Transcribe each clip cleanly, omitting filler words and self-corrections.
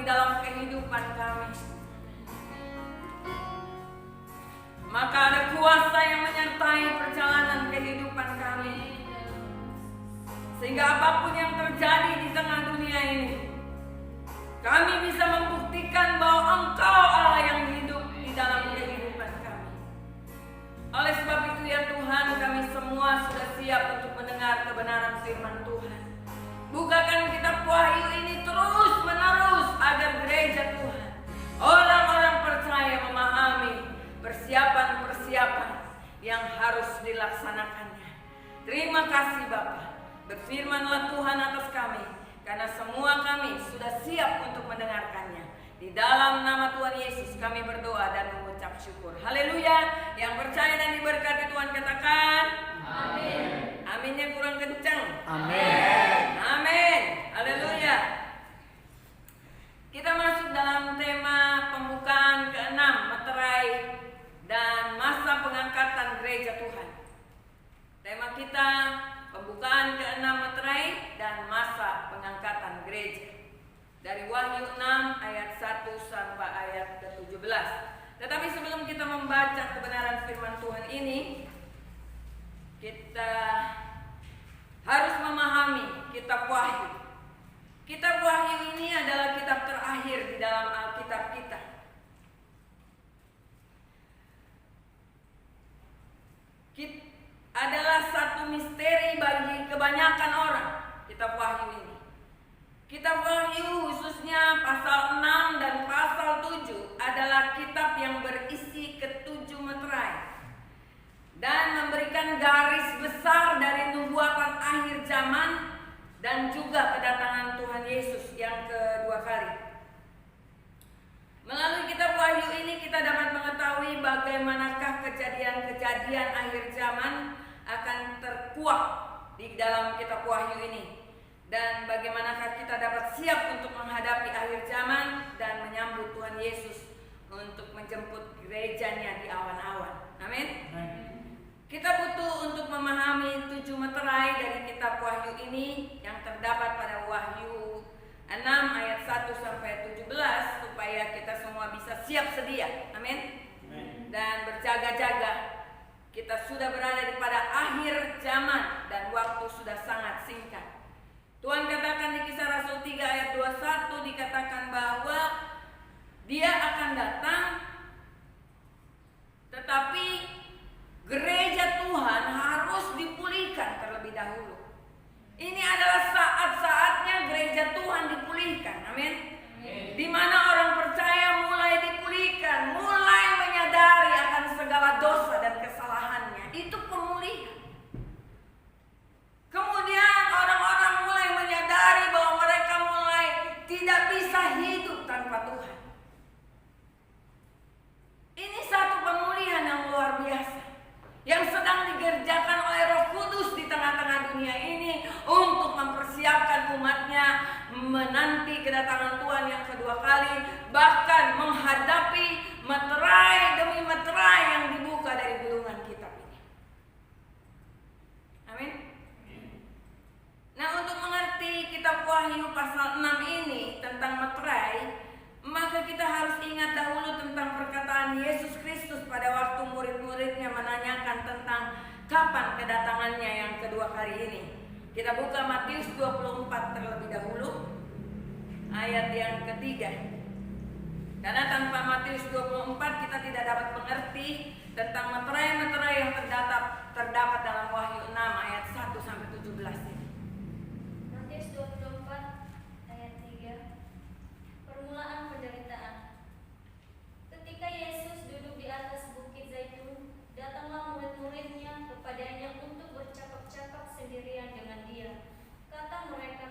dalam kehidupan kami. Maka ada kuasa yang menyertai perjalanan kehidupan kami, sehingga apapun yang terjadi di tengah dunia ini, kami bisa membuktikan bahwa Engkau Allah yang hidup di dalam kehidupan kami. Oleh sebab itu ya Tuhan, kami semua sudah siap untuk mendengar kebenaran firman Tuhan. Bukakan kitab Wahyu ini terus menerus agar gereja Tuhan, orang-orang percaya memahami persiapan-persiapan yang harus dilaksanakannya. Terima kasih Bapa. Berfirmanlah Tuhan atas kami, karena semua kami sudah siap untuk mendengarkannya. Di dalam nama Tuhan Yesus kami berdoa dan mengucap syukur. Haleluya. Yang percaya dan diberkati Tuhan katakan amin. Aminnya kurang kencang. Amin. Amin. Haleluya. Kita masuk dalam tema pembukaan ke-6, meterai dan masa pengangkatan gereja Tuhan. Tema kita pembukaan ke-6, meterai dan masa pengangkatan gereja. Dari Wahyu 6 ayat 1 sampai ayat ke-17. Tetapi sebelum kita membaca kebenaran firman Tuhan ini, kita harus memahami kitab Wahyu. Kitab Wahyu ini adalah kitab terakhir di dalam Alkitab kita. Adalah satu misteri bagi kebanyakan orang, kitab Wahyu ini. Kitab Wahyu khususnya pasal 6 dan pasal 7 adalah kitab yang berisi ketujuh meterai dan memberikan garis besar dari nubuatan akhir zaman dan juga kedatangan Tuhan Yesus yang kedua kali. Melalui kitab Wahyu ini kita dapat mengetahui bagaimanakah kejadian-kejadian akhir zaman akan terkuak di dalam kitab Wahyu ini, dan bagaimanakah kita dapat siap untuk menghadapi akhir zaman dan menyambut Tuhan Yesus untuk menjemput gerejanya di awan-awan. Amin. Kita butuh untuk memahami 7 meterai dari kitab Wahyu ini yang terdapat pada Wahyu 6 ayat 1 sampai 17 supaya kita semua bisa siap sedia. Amin. Dan berjaga-jaga. Kita sudah berada pada akhir zaman dan waktu sudah sangat singkat. Tuhan katakan di Kisah Rasul 3 ayat 21 dikatakan bahwa Dia akan datang, tetapi gereja Tuhan harus dipulihkan terlebih dahulu. Ini adalah saat-saatnya gereja Tuhan dipulihkan. Amin. Di mana orang percaya mulai dipulihkan, mulai menyadari akan segala dosa dan kesalahannya. Itu pemulihan. Kemudian orang-orang mulai menyadari bahwa mereka mulai tidak bisa hidup tanpa Tuhan. Ini satu pemulihan yang luar biasa yang sedang digerjakan oleh Roh Kudus di tengah-tengah dunia ini untuk mempersiapkan umatnya menanti kedatangan Tuhan yang kedua kali, bahkan menghadapi meterai demi meterai yang dibuka dari gulungan kitab ini. Amin. Nah, untuk mengerti kitab Wahyu pasal 6 ini tentang meterai, maka kita harus ingat dahulu tentang perkataan Yesus Kristus pada waktu murid-muridnya menanyakan tentang kapan kedatangannya yang kedua kali ini. Kita buka Matius 24 terlebih dahulu, ayat yang ketiga. Karena tanpa Matius 24 kita tidak dapat mengerti tentang meterai-meterai yang terdapat dalam Wahyu 6 ayat 1 sampai 17 ini. Matius 24 ayat 3. Permulaan penderitaan. Ketika Yesus duduk di atas bukit Zaitun, datanglah murid-muridnya kepadanya untuk bercakap-cakap sendirian dengan Dia. Kata mereka,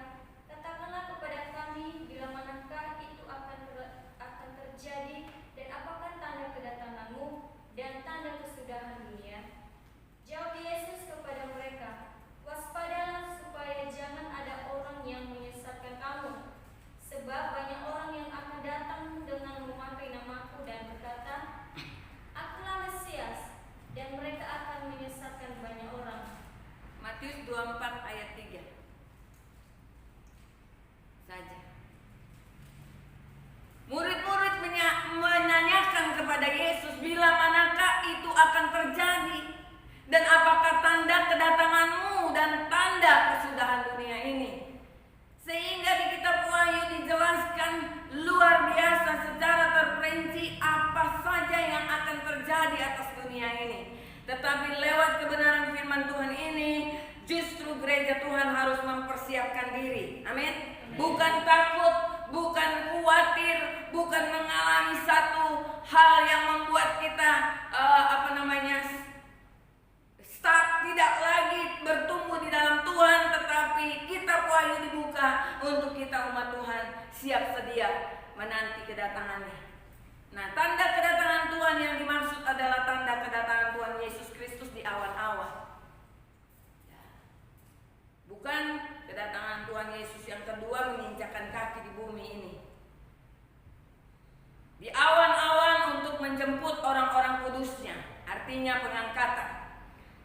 "Katakanlah kepada kami bila manakah itu akan terjadi, dan apakah tanda kedatangan-Mu dan tanda kesudahan dunia?" Jawab Yesus kepada mereka, "Waspadalah Tetapi lewat kebenaran firman Tuhan ini, justru gereja Tuhan harus mempersiapkan diri. Amin. Bukan takut, bukan khawatir, bukan mengalami satu hal yang membuat kita stuck, tidak lagi bertumbuh di dalam Tuhan, tetapi kitab Wahyu dibuka untuk kita umat Tuhan siap sedia menanti kedatangannya. Nah, tanda kedatangan Tuhan yang dimaksud adalah tanda kedatangan Tuhan Yesus Kristus di awan-awan. Bukan kedatangan Tuhan Yesus yang kedua menginjakkan kaki di bumi ini. Di awan-awan untuk menjemput orang-orang kudusnya, artinya pengangkatan.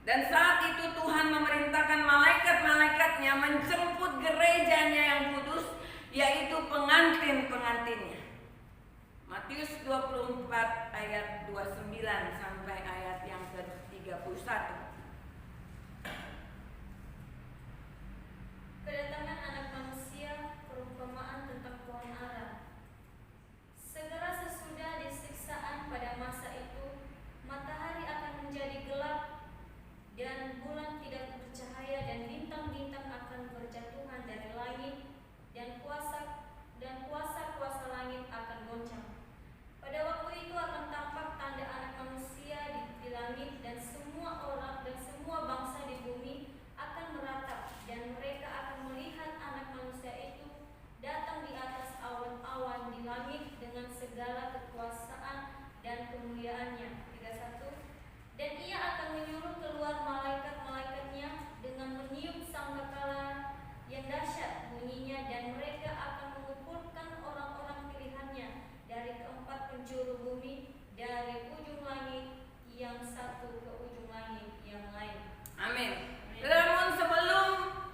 Dan saat itu Tuhan memerintahkan malaikat-malaikatnya menjemput gerejanya yang kudus, yaitu pengantin-pengantinnya. Matius 24 ayat 29 sampai ayat yang ke-31. Kedatangan anak manusia, perumpamaan tentang pohon ara. Segera sesudah disiksaan pada masa itu, matahari akan menjadi gelap dan bulan tidak bercahaya dan bintang-bintang akan berjatuhan dari langit dan kuasa-kuasa langit akan goncang. Pada waktu itu akan tampak tanda anak manusia di langit, dan semua orang dan semua bangsa di bumi akan meratap, dan mereka akan melihat anak manusia itu datang di atas awan-awan di langit dengan segala kekuasaan dan kemuliaannya. 31. Dan ia akan menyuruh keluar malaikat-malaikatnya dengan meniup sangkakala yang dahsyat bunyinya, dan mereka akan mengumpulkan orang-orang pilihannya dari keempat penjuru bumi, dari ujung langit yang satu ke ujung langit yang lain. Amin. Namun sebelum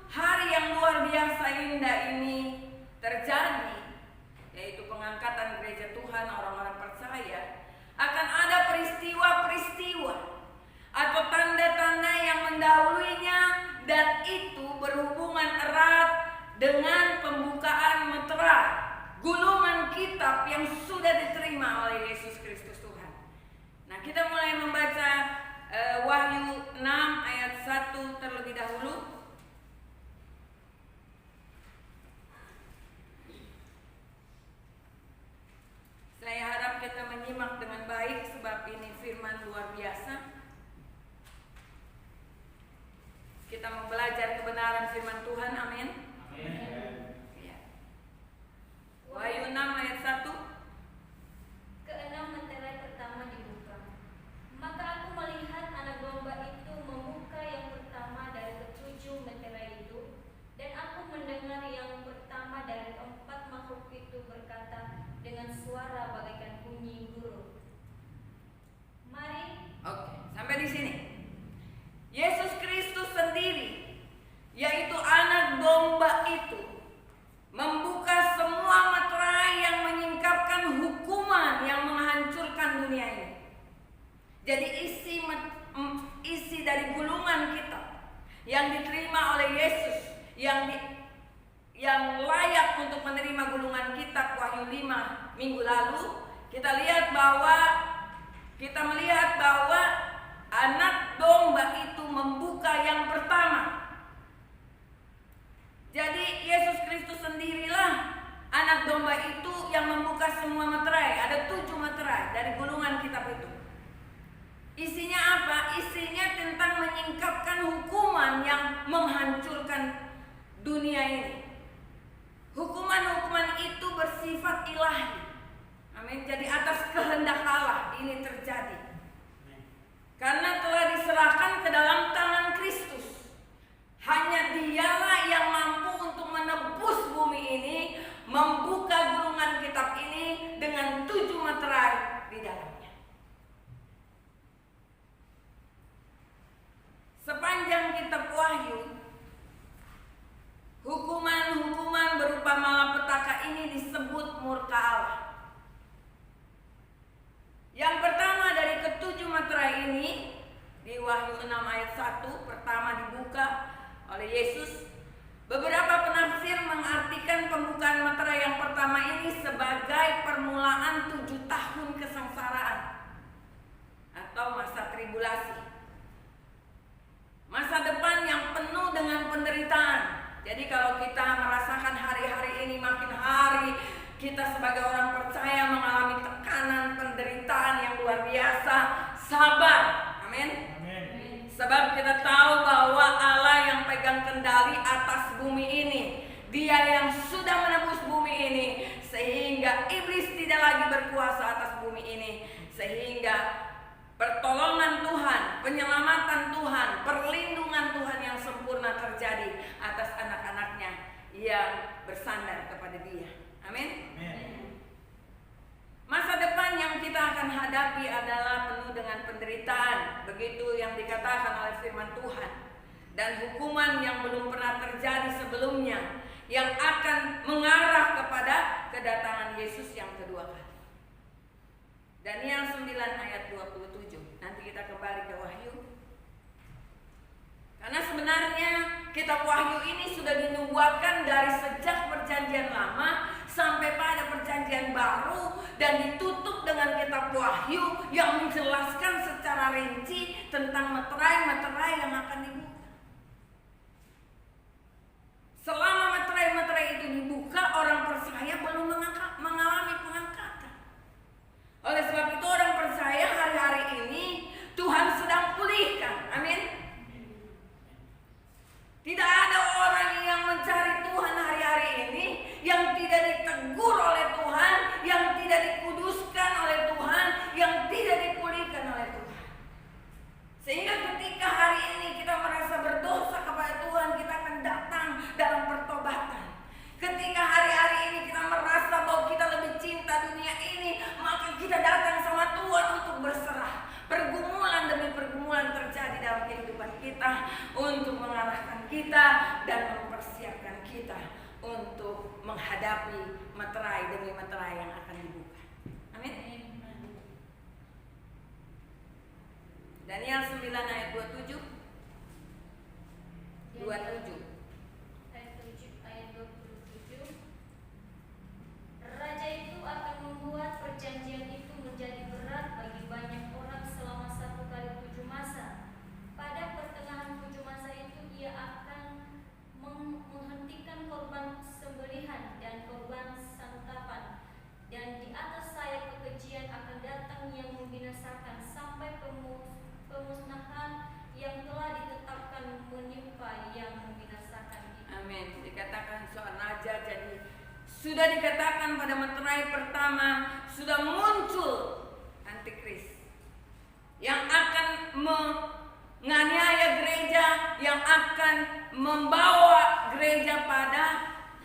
hari yang luar biasa indah ini terjadi, yaitu pengangkatan gereja Tuhan, orang-orang percaya, akan ada peristiwa-peristiwa atau tanda-tanda yang mendahulunya, dan itu berhubungan erat dengan pembukaan meterai gulungan kitab yang sudah diterima oleh Yesus Kristus Tuhan. Nah, kita mulai membaca Wahyu 6 ayat 1 terlebih dahulu. Saya harap kita menyimak dengan baik sebab ini firman luar biasa. Kita mau belajar kebenaran firman Tuhan, amin. Ya. Wahyu 6 ayat 1. Keenam meterai pertama dibuka. Maka aku melihat anak domba itu membuka yang pertama dari ketujuh meterai itu, dan aku mendengar yang pertama dari keempat makhluk itu berkata dengan suara bagaikan bunyi guru, "Mari." Oke, sampai di sini. Yesus Kristus sendiri, yaitu anak domba itu, membuka semua meterai yang menyingkapkan hukuman yang menghancurkan dunia ini. Jadi isi dari gulungan kitab yang diterima oleh Yesus, yang layak untuk menerima gulungan kitab Wahyu 5 minggu lalu, kita melihat bahwa anak domba itu membuka yang pertama. Jadi Yesus Kristus sendirilah anak domba itu yang membuka semua meterai. Ada 7 meterai dari gulungan kitab itu. Isinya apa? Isinya tentang menyingkapkan hukuman yang menghancurkan dunia ini. Hukuman-hukuman itu bersifat ilahi. Amin. Jadi atas kehendak Allah ini terjadi. Karena telah diserahkan ke dalam tangan Kristus. Hanya Dialah yang mampu untuk menebus bumi ini, membuka gulungan kitab ini dengan 7 meterai di dalamnya. Sepanjang kitab Wahyu, hukuman-hukuman berupa malapetaka ini disebut murka Allah. Yang pertama dari ketujuh meterai ini, di Wahyu 6 ayat 1 pertama dibuka oleh Yesus. Beberapa penafsir mengartikan pembukaan meterai yang pertama ini sebagai permulaan 7 tahun kesengsaraan atau masa tribulasi. Jadi kalau kita merasakan hari-hari ini makin hari kita sebagai orang percaya mengalami tekanan, penderitaan yang luar biasa, sabar. Amin. Sebab kita tahu bahwa Allah yang pegang kendali atas bumi ini, Dia yang sudah menebus bumi ini, sehingga iblis tidak lagi berkuasa atas bumi ini, sehingga pertolongan Tuhan, penyelamatan Tuhan, perlindungan Tuhan yang sempurna terjadi atas anak-anaknya yang bersandar kepada Dia. Amin. Masa depan yang kita akan hadapi adalah penuh dengan penderitaan, begitu yang dikatakan oleh firman Tuhan, dan hukuman yang belum pernah terjadi sebelumnya, yang akan mengarah kepada kedatangan Yesus yang kedua kali. Daniel 9 ayat 27. Nanti kita kembali ke Wahyu. Karena sebenarnya kitab Wahyu ini sudah dinubuatkan dari sejak perjanjian lama sampai pada perjanjian baru, dan ditutup dengan kitab Wahyu yang menjelaskan secara rinci tentang meterai-meterai yang akan dibuka. Selama meterai-meterai itu dibuka, orang percaya belum mengalami pengangkatan. Oleh sebab itu orang percaya hari-hari ini Tuhan sedang pulihkan. Amin. Tidak ada orang yang mencari Tuhan hari-hari ini yang tidak ditegur oleh Tuhan, yang tidak dikuduskan oleh Tuhan, yang tidak dipulihkan oleh Tuhan. Sehingga ketika hari ini kita merasa berdosa kepada Tuhan, kita akan datang dalam pertobatan. Ketika hari-hari ini kita merasa bahwa kita lebih cinta dunia ini, maka kita datang sama Tuhan untuk berserah. Pergumulan demi pergumulan terjadi dalam kehidupan kita untuk mengarahkan kita dan mempersiapkan kita untuk menghadapi meterai demi meterai yang akan dibuka. Amin. Daniel 9 ayat 27. Ayat 27. Raja itu akan membuat perjanjian itu menjadi berat bagi banyak orang selama 1 kali 7 masa. Pada pertengahan 7 masa itu ia akan menghentikan korban sembelihan dan korban santapan, dan di atas sayap kekejian akan datang yang membinasakan sampai pemusnahan yang telah ditetapkan menimpa yang membinasakan itu. Amin. Dikatakan seorang raja, jadi sudah dikatakan pada meterai pertama sudah muncul antikris yang akan menganiaya gereja, yang akan membawa gereja pada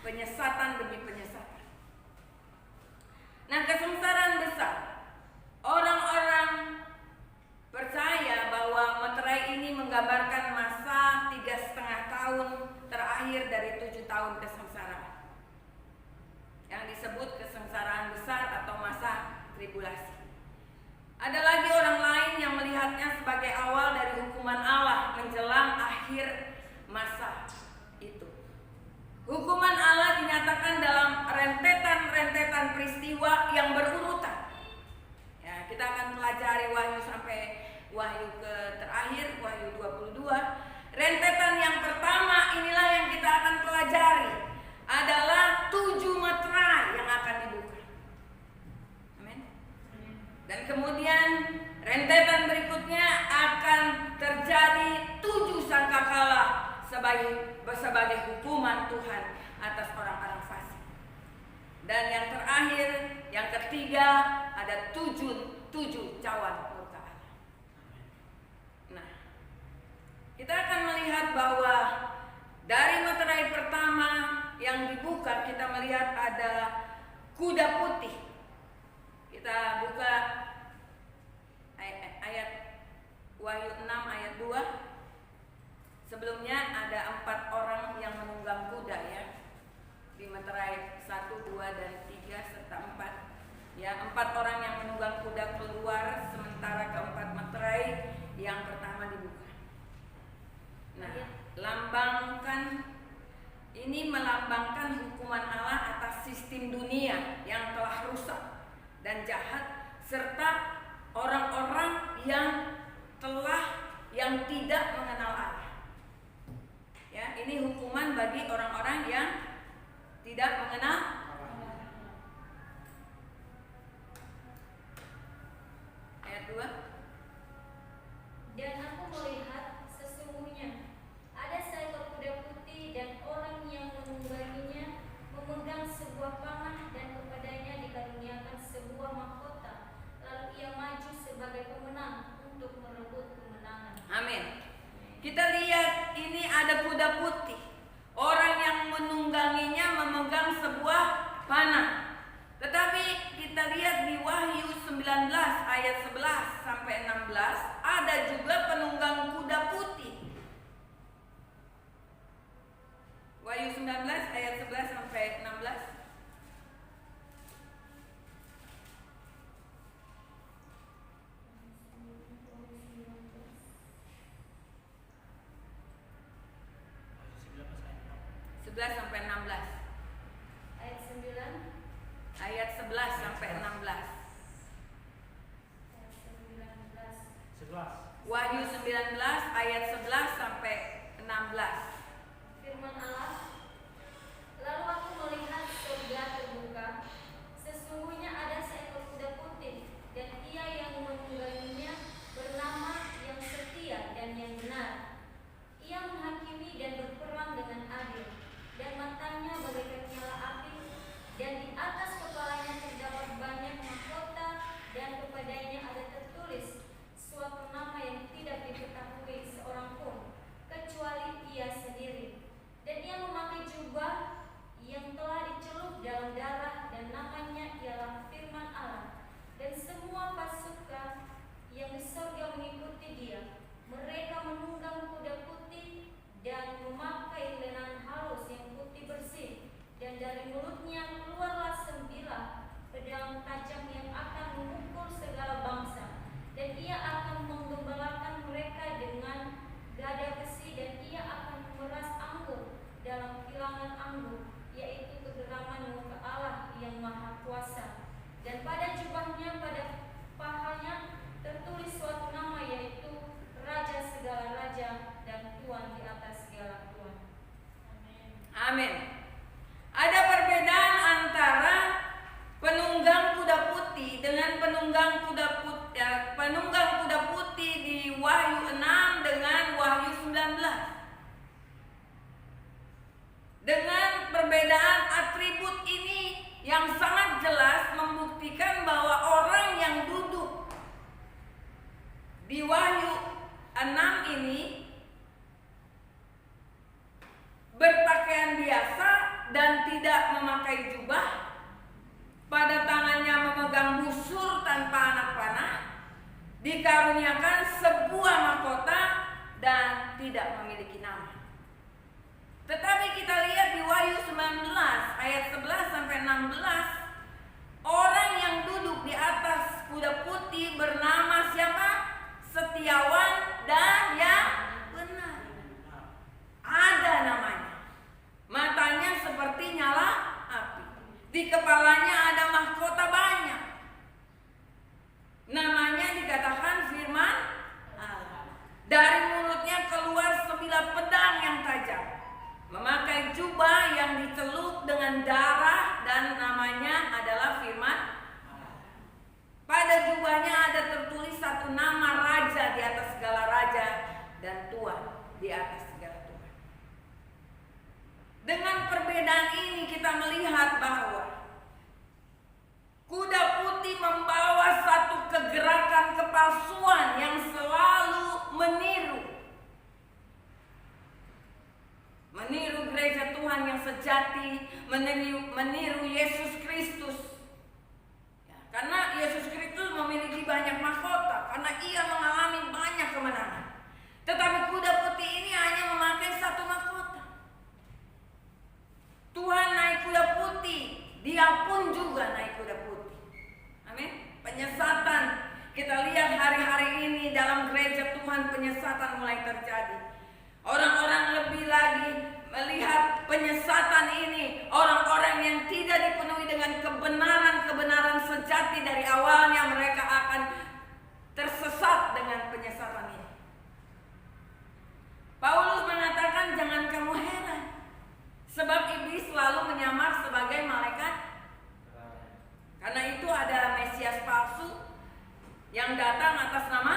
penyesatan demi penyesatan. Nah, kesengsaraan besar. Orang-orang percaya bahwa meterai ini menggambarkan masa 3,5 tahun terakhir dari 7 tahun kesengsaraan, yang disebut kesengsaraan besar atau masa tribulasi. Ada lagi orang lain yang melihatnya sebagai awal dari hukuman Allah menjelang akhir masa itu. Hukuman Allah dinyatakan dalam rentetan-rentetan peristiwa yang berurutan. Ya, kita akan pelajari Wahyu sampai Wahyu ke terakhir, Wahyu 22. Rentetan yang pertama inilah yang kita akan pelajari, adalah 7 meterai yang akan dibuka. Amin. Dan kemudian rentetan berikutnya akan terjadi 7 sangkakala sebagai hukuman Tuhan atas orang-orang fasik. Dan yang terakhir, yang ketiga, ada 7 cawan murka Allah. Nah, kita akan melihat bahwa dari meterai pertama yang dibuka, kita melihat ada kuda putih. Kita buka ayat Wahyu 6 ayat 2. Sebelumnya ada 4 orang yang menunggang kuda, ya. Di meterai 1, 2, dan 3 serta 4. Ya, 4 orang yang menunggang kuda keluar, sementara keempat meterai yang pertama dibuka. Nah, melambangkan hukuman Allah atas sistem dunia yang telah rusak dan jahat, serta orang-orang yang tidak mengenal Allah. Ya, Ya, ini hukuman bagi orang-orang yang tidak mengenal. Ayat 2. Dan aku melihat sesungguhnya ada seekor kuda putih dan orang yang menungganginya memegang sebuah panah dan kepadanya dikaruniakan sebuah mahkota. Lalu ia maju sebagai pemenang untuk merebut kemenangan. Amin. Kita lihat ini ada kuda putih. Orang yang menungganginya memegang sebuah panah. Tetapi kita lihat di Wahyu 19 ayat 11 sampai 16 ada juga penunggang kuda putih. Wahyu 19 ayat 11 sampai 16. 11 sampai 16. Ayat 9. Ayat 11 sampai 16. Ayat 19. 11. Wahyu 19 ayat 11 sampai 16. Firman Allah, lalu aku melihat surga terbuka, sesungguhnya ada seekor kuda putih, dan ia yang menungganginya bernama yang setia dan yang benar. Ia menghakimi dan berperang dengan adil, dan matanya bagaikan nyala api, dan di atas kepalanya terdapat banyak mahkota, dan kepadanya ada tertulis suatu nama yang tidak diketahui seorang pun, kecuali ia sendiri. Dan ia memakai jubah yang telah dicelup dalam darah, dan namanya ialah Firman Allah. Dan semua pasukan yang di surga mengikuti dia. Mereka menunggang kuda putih dan memakai lenan halus yang putih bersih. Dan dari mulutnya keluarlah 9 pedang tajam yang akan memukul segala bangsa. Dan ia akan menggembalakan mereka dengan gada besi, dan ia akan memeras anggur dalam kilangan anggur, yaitu kegeraman muka Allah yang maha kuasa. Dan pada jubahnya, pada pahanya tertulis suatu nama, yaitu Raja segala raja dan Tuan di atas segala tuan. Amin. Amin. Ada perbedaan antara penunggang kuda putih dengan penunggang kuda putih di Wahyu 6 dengan Wahyu 19. Dengan perbedaan atribut ini yang sangat jelas membuktikan bahwa orang yang duduk di Wahyu 6 ini berpakaian biasa dan tidak memakai jubah, pada tangannya memegang busur tanpa anak panah, dikaruniakan sebuah mahkota dan tidak memiliki nama. Tetapi kita lihat di Wahyu 19 ayat 11 sampai 16, orang yang duduk di atas kuda putih bernama siapa? Setiawan dan yang benar. Ada namanya. Matanya seperti nyala api. Di kepalanya ada mahkota banyak. Namanya dikatakan Firman Allah. Dari mulutnya keluar 9 pedang yang tajam. Memakai jubah yang dicelup dengan darah, dan namanya adalah Firman Allah. Pada jubahnya ada tertulis satu nama raja di atas segala raja dan tuan di atas segala tuan. Dengan perbedaan ini kita melihat bahwa kuda putih membawa satu kegerakan kepalsuan yang selalu meniru gereja Tuhan yang sejati, meniru Yesus Kristus. Ya, karena Yesus Kristus memiliki banyak mahkota, karena ia mengalami banyak kemenangan. Tetapi kuda putih ini hanya memakai satu mahkota. Tuhan naik kuda putih, dia pun juga naik kuda putih. Amin. Penyesatan, kita lihat hari-hari ini dalam gereja Tuhan, penyesatan mulai terjadi. Orang-orang lebih lagi melihat penyesatan ini, orang-orang yang tidak dipenuhi dengan kebenaran-kebenaran sejati dari awalnya, mereka akan tersesat dengan penyesatan ini. Paulus mengatakan jangan kamu heran, sebab iblis selalu menyamar sebagai malaikat. Karena itu ada Mesias palsu yang datang atas nama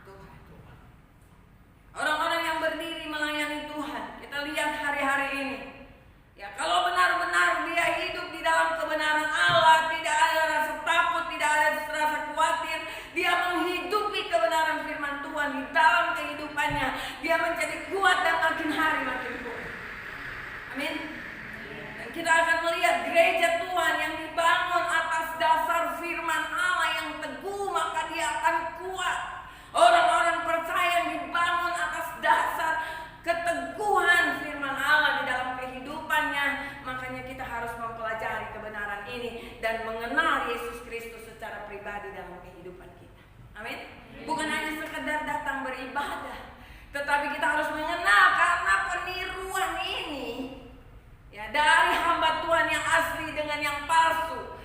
Tuhan. Orang-orang yang berdiri melayani Tuhan, kita lihat hari-hari ini. Ya, kalau benar-benar dia hidup di dalam kebenaran Allah, tidak ada rasa takut, tidak ada rasa khawatir, dia menghidupi kebenaran firman Tuhan di dalam kehidupannya, dia menjadi kuat dan makin hari makin kuat. Amin. Dan kita akan melihat gereja Tuhan yang dibangun atas dasar firman Allah yang teguh, maka dia akan kuat. Orang-orang percaya yang dibangun atas dasar keteguhan firman Allah di dalam kehidupannya. Makanya kita harus mempelajari kebenaran ini dan mengenal Yesus Kristus secara pribadi dalam kehidupan kita. Amin. Bukan hanya sekedar datang beribadah, tetapi kita harus mengenal, karena peniruan ini ya dari hamba Tuhan yang asli dengan yang palsu.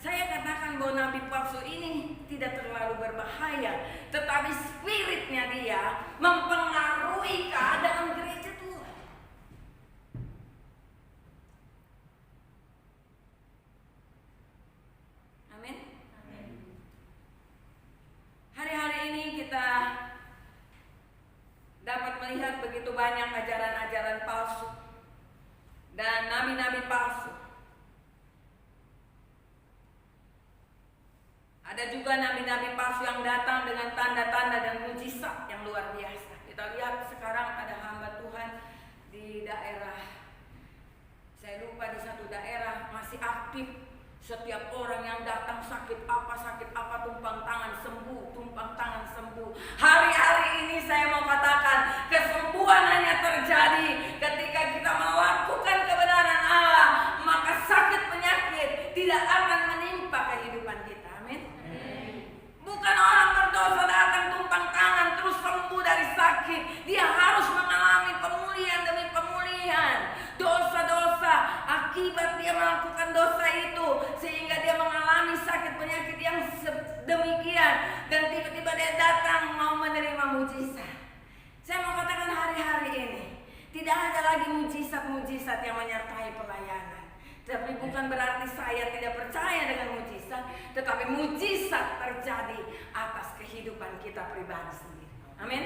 Saya katakan bahwa nabi palsu ini tidak terlalu berbahaya, tetapi spiritnya dia mempengaruhi keadaan gereja Tuhan. Amin. Hari-hari ini kita dapat melihat begitu banyak ajaran-ajaran palsu dan nabi-nabi palsu. Ada juga nabi-nabi palsu yang datang dengan tanda-tanda dan mujizat yang luar biasa. Kita lihat sekarang ada hamba Tuhan di daerah, saya lupa di satu daerah masih aktif. Setiap orang yang datang sakit apa tumpang tangan sembuh. Hari-hari ini saya mau katakan kesembuhan hanya terjadi ketika kita melakukan kebenaran Allah, maka sakit penyakit tidak akan menimpa kehidupan kita. Amin. Bukan orang berdosa datang tumpang tangan terus sembuh dari sakit. Dia harus mengalami pemulihan demi pemulihan. Dosa-dosa akibat dia melakukan dosa itu, sehingga dia mengalami sakit penyakit yang demikian, dan tiba-tiba dia datang mau menerima mujizat. Saya mau katakan hari-hari ini tidak ada lagi mujizat-mujizat yang menyertai pelayanan. Tapi bukan berarti saya tidak percaya dengan mujizat, tetapi mujizat terjadi atas kehidupan kita pribadi sendiri. Amin.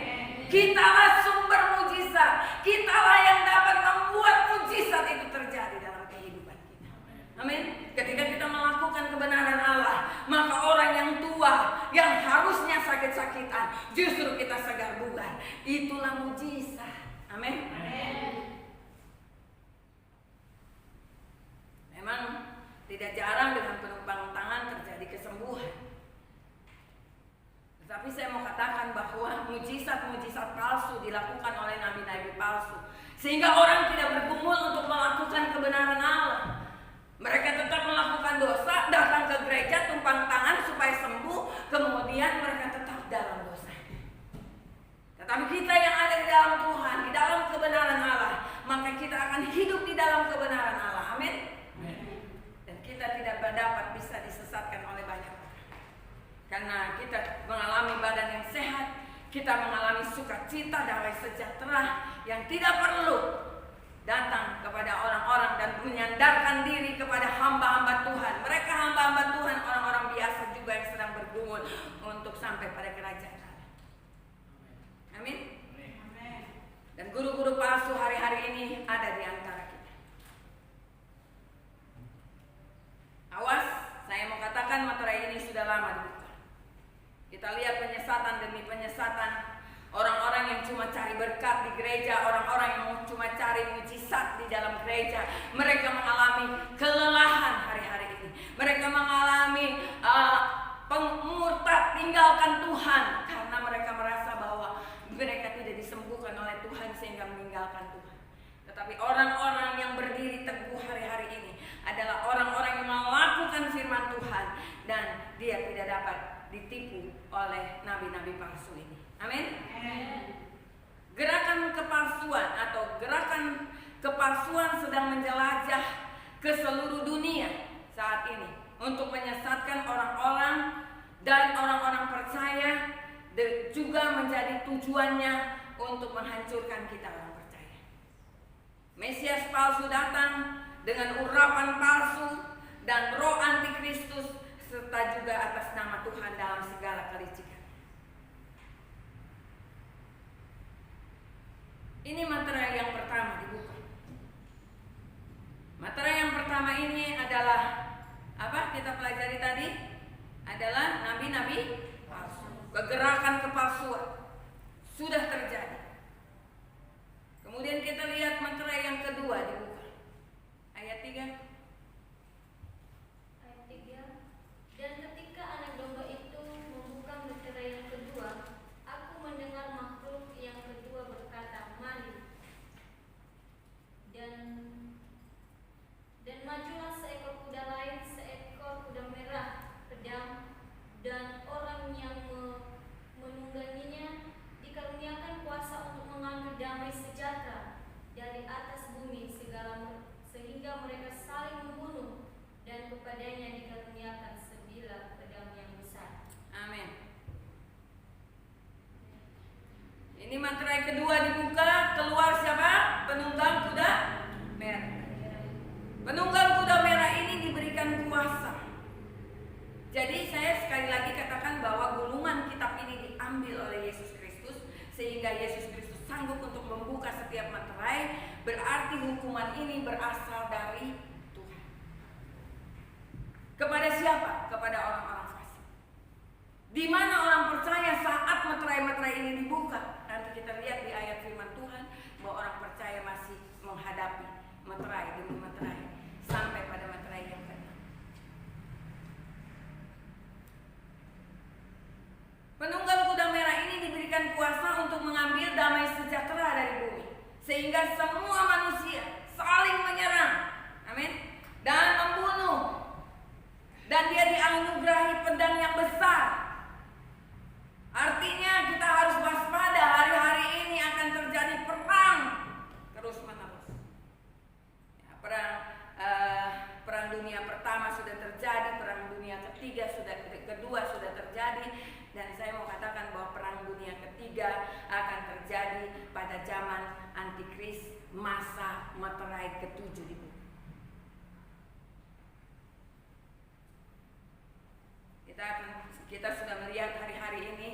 Kitalah sumber mujizat, kitalah yang dapat membuat mujizat itu terjadi dalam kehidupan kita. Amin. Ketika kita melakukan kebenaran Allah, maka orang yang tua yang harusnya sakit-sakitan justru kita segar bugar. Itulah mujizat. Amin. Memang tidak jarang dengan penumpang tangan terjadi kesembuhan. Tetapi saya mau katakan bahwa mujizat-mujizat palsu dilakukan oleh nabi-nabi palsu, sehingga orang tidak bergumul untuk melakukan kebenaran Allah. Mereka tetap melakukan dosa, datang ke gereja tumpang tangan supaya sembuh, kemudian mereka tetap dalam dosa. Tetapi kita yang ada di dalam Tuhan, di dalam kebenaran Allah, maka kita akan hidup di dalam kebenaran Allah. Amin. Kita tidak dapat bisa disesatkan oleh banyak orang, karena kita mengalami badan yang sehat, kita mengalami sukacita, damai sejahtera yang tidak perlu datang kepada orang-orang dan menyandarkan diri kepada hamba-hamba Tuhan. Mereka hamba-hamba Tuhan, orang-orang biasa juga yang sedang bergumul untuk sampai pada kerajaan Allah. Amin. Dan guru-guru palsu hari-hari ini ada di antara kita. Awas, saya mau katakan materai ini sudah lama dibuka. Kita lihat penyesatan demi penyesatan, orang-orang yang cuma cari berkat di gereja, orang-orang yang cuma cari mujizat di dalam gereja. Mereka mengalami kelelahan hari-hari ini. Mereka mengalami murtad, tinggalkan Tuhan, karena mereka merasa bahwa mereka tidak disembuhkan oleh Tuhan sehingga meninggalkan Tuhan. Tetapi orang-orang yang berdiri teguh hari-hari ini adalah orang-orang yang melakukan firman Tuhan, dan dia tidak dapat ditipu oleh nabi-nabi palsu ini. Amin. Gerakan kepalsuan atau gerakan kepalsuan sedang menjelajah ke seluruh dunia saat ini untuk menyesatkan orang-orang, dan orang-orang percaya juga menjadi tujuannya untuk menghancurkan kita orang percaya. Mesias palsu datang dengan urapan palsu dan roh antikristus serta juga atas nama Tuhan dalam segala kelicikan. Ini materai yang pertama dibuka. Materai yang pertama ini adalah apa? Kita pelajari tadi adalah nabi-nabi palsu. Kegerakan kepalsuan sudah terjadi. Kemudian kita lihat materai yang kedua dibuka. Ayat 3. Dan ketika anak domba itu membuka materai yang kedua, aku mendengar makhluk yang kedua berkata, "Mari." Dan majulah seekor kuda lain, seekor kuda merah, pedang, dan orang yang menungganginya dikaruniakan kuasa untuk mengambil damai sejahtera dari atas bumi sehingga mereka saling membunuh, dan kepadanya dikaruniakan sebilah pedang yang besar. Amin. Ini materai kedua dibuka, keluar siapa? Penunggang kuda merah. Penunggang kuda merah ini diberikan kuasa. Jadi saya sekali lagi katakan bahwa gulungan kitab ini diambil oleh Yesus Kristus, sehingga Yesus Kristus sanggup untuk membuka setiap materai. Berarti hukuman ini berasal dari Tuhan. Kepada siapa? Kepada orang-orang fasik. Di mana orang percaya saat materai-materai ini dibuka? Nanti kita lihat di ayat firman Tuhan bahwa orang percaya masih menghadapi materai demi materai sampai pada materai yang ke-6. Penunggang kuda merah ini diberikan kuasa untuk mengambil damai sejahtera dari bumi, sehingga semua manusia saling menyerang, amin, dan membunuh. Dan dia dianugerahi pedang yang besar. Artinya kita harus waspada, hari-hari ini akan terjadi perang terus menerus. Ya, perang dunia pertama sudah terjadi, perang dunia kedua sudah terjadi, dan saya mau katakan bahwa perang dunia ketiga akan terjadi pada zaman antikris, masa materai ke-7 dibuka. Kita sudah melihat hari-hari ini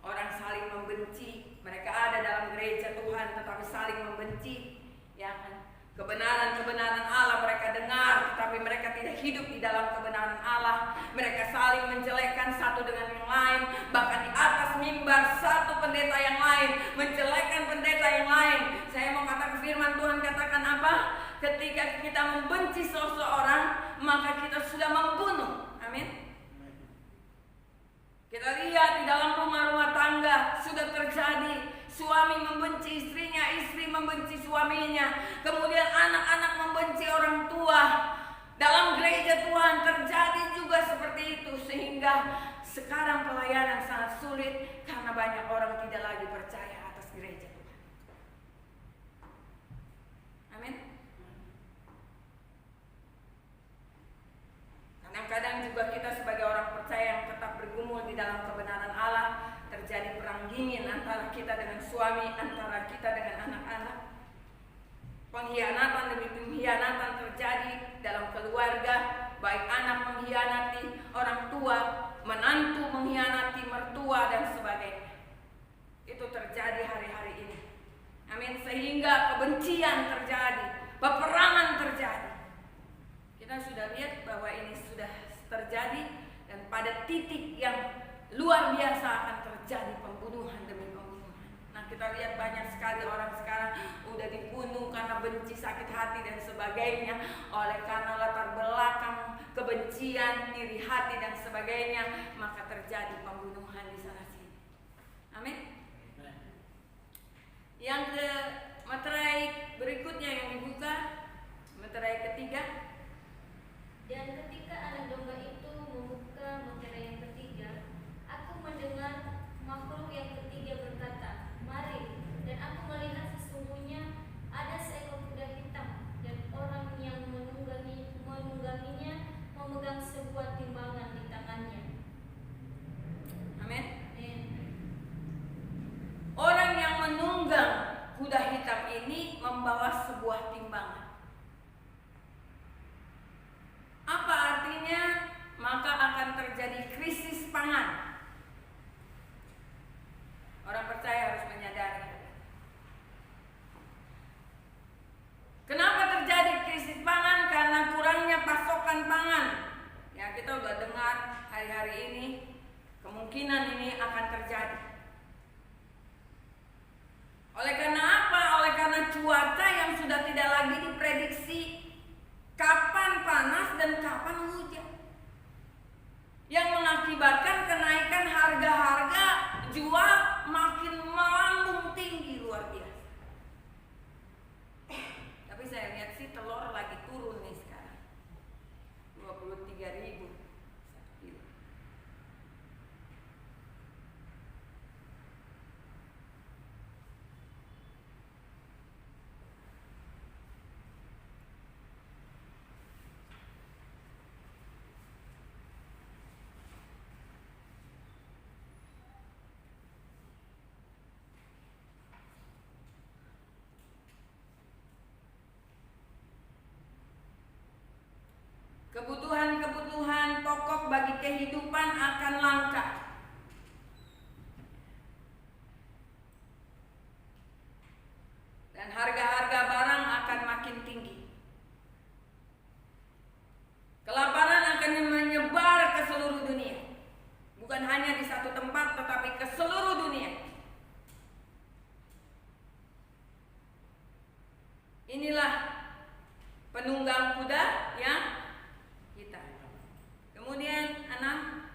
orang saling membenci. Mereka ada dalam gereja Tuhan tetapi saling membenci, ya kan? Kebenaran-kebenaran Allah mereka dengar, tetapi mereka tidak hidup di dalam kebenaran Allah. Mereka saling menjelekkan satu dengan yang lain. Bahkan di atas mimbar satu pendeta yang lain menjelekkan pendeta yang lain. Saya mau katakan firman Tuhan katakan apa? Ketika kita membenci seseorang, maka kita sudah membunuh. Amin. Kita lihat di dalam rumah-rumah tangga sudah terjadi. Suami membenci istrinya, istri membenci suaminya. Kemudian anak-anak membenci orang tua. Dalam gereja Tuhan terjadi juga seperti itu. Sehingga sekarang pelayanan sangat sulit karena banyak orang tidak lagi percaya atas gereja Tuhan. Amin. Kadang-kadang juga kita sebagai orang percaya yang tetap bergumul di dalam kebenaran Allah, terjadi perang dingin antara kita dengan suami, antara kita dengan anak-anak. Pengkhianatan demi pengkhianatan terjadi dalam keluarga, baik anak mengkhianati orang tua, menantu mengkhianati mertua dan sebagainya. Itu terjadi hari-hari ini. Amin. Sehingga kebencian terjadi, peperangan terjadi. Kita sudah lihat bahwa ini sudah terjadi, dan pada titik yang luar biasa akan terjadi pembunuhan demi pembunuhan. Nah, kita lihat banyak sekali orang sekarang udah dibunuh karena benci, sakit hati dan sebagainya, oleh karena latar belakang kebencian, iri hati dan sebagainya, maka terjadi pembunuhan di sana sini. Amin. Yang ke materai berikutnya yang dibuka, materai ketiga. Dan ketika anak domba itu membuka materai yang ketiga, aku mendengar makhluk yang ketiga berkata, "Mari." Dan aku melihat sesungguhnya ada seekor kuda hitam, dan orang yang menungganginya memegang sebuah timbangan di tangannya. Amin. Orang yang menunggang Ya, kita udah dengar hari-hari ini kemungkinan ini akan terjadi. Oleh karena apa? Oleh karena cuaca yang sudah tidak lagi diprediksi kapan panas dan kapan hujan, yang mengakibatkan kenaikan harga-harga jual makin melambung tinggi luar biasa. Tapi saya lihat sih telur lagi turun nih sekarang, 23.000 satu kilo. Kebutuhan-kebutuhan pokok bagi kehidupan akan langka. Dan harga-harga barang akan makin tinggi. Kelaparan akan menyebar ke seluruh dunia. Bukan hanya di satu tempat, tetapi ke seluruh dunia. Inilah penunggang kuda yang kita. Kemudian 6.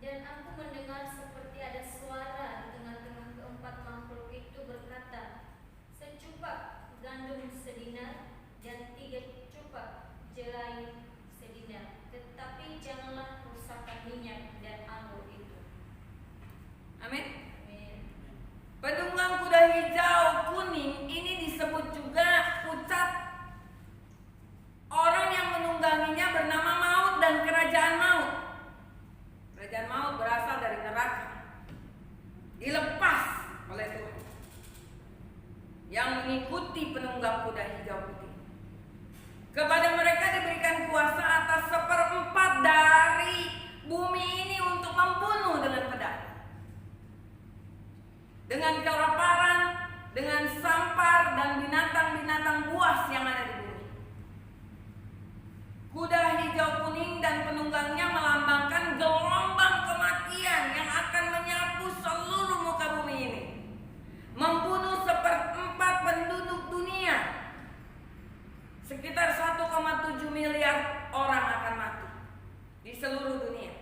Dan aku mendengar seperti ada suara di tengah-tengah keempat makhluk itu berkata, secupak gandum sedinar dan 3 cupak jelai sedinar, tetapi janganlah rusakkan minyak dan anggur itu. Amin. Amin. Penunggang kuda hijau kuning ini disebut juga pucat. Orang yang menungganginya bernama Maut dan Kerajaan Maut. Kerajaan Maut berasal dari neraka, dilepas oleh Tuhan, yang mengikuti penunggang kuda hijau putih. Kepada mereka diberikan kuasa atas 1/4 dari bumi ini untuk membunuh dengan pedang, dengan kelaparan, dengan sampar dan binatang-binatang buas yang ada di bumi. Kuda hijau kuning dan penunggangnya melambangkan gelombang kematian yang akan menyapu seluruh muka bumi ini, membunuh 1/4 penduduk dunia. Sekitar 1,7 miliar orang akan mati di seluruh dunia.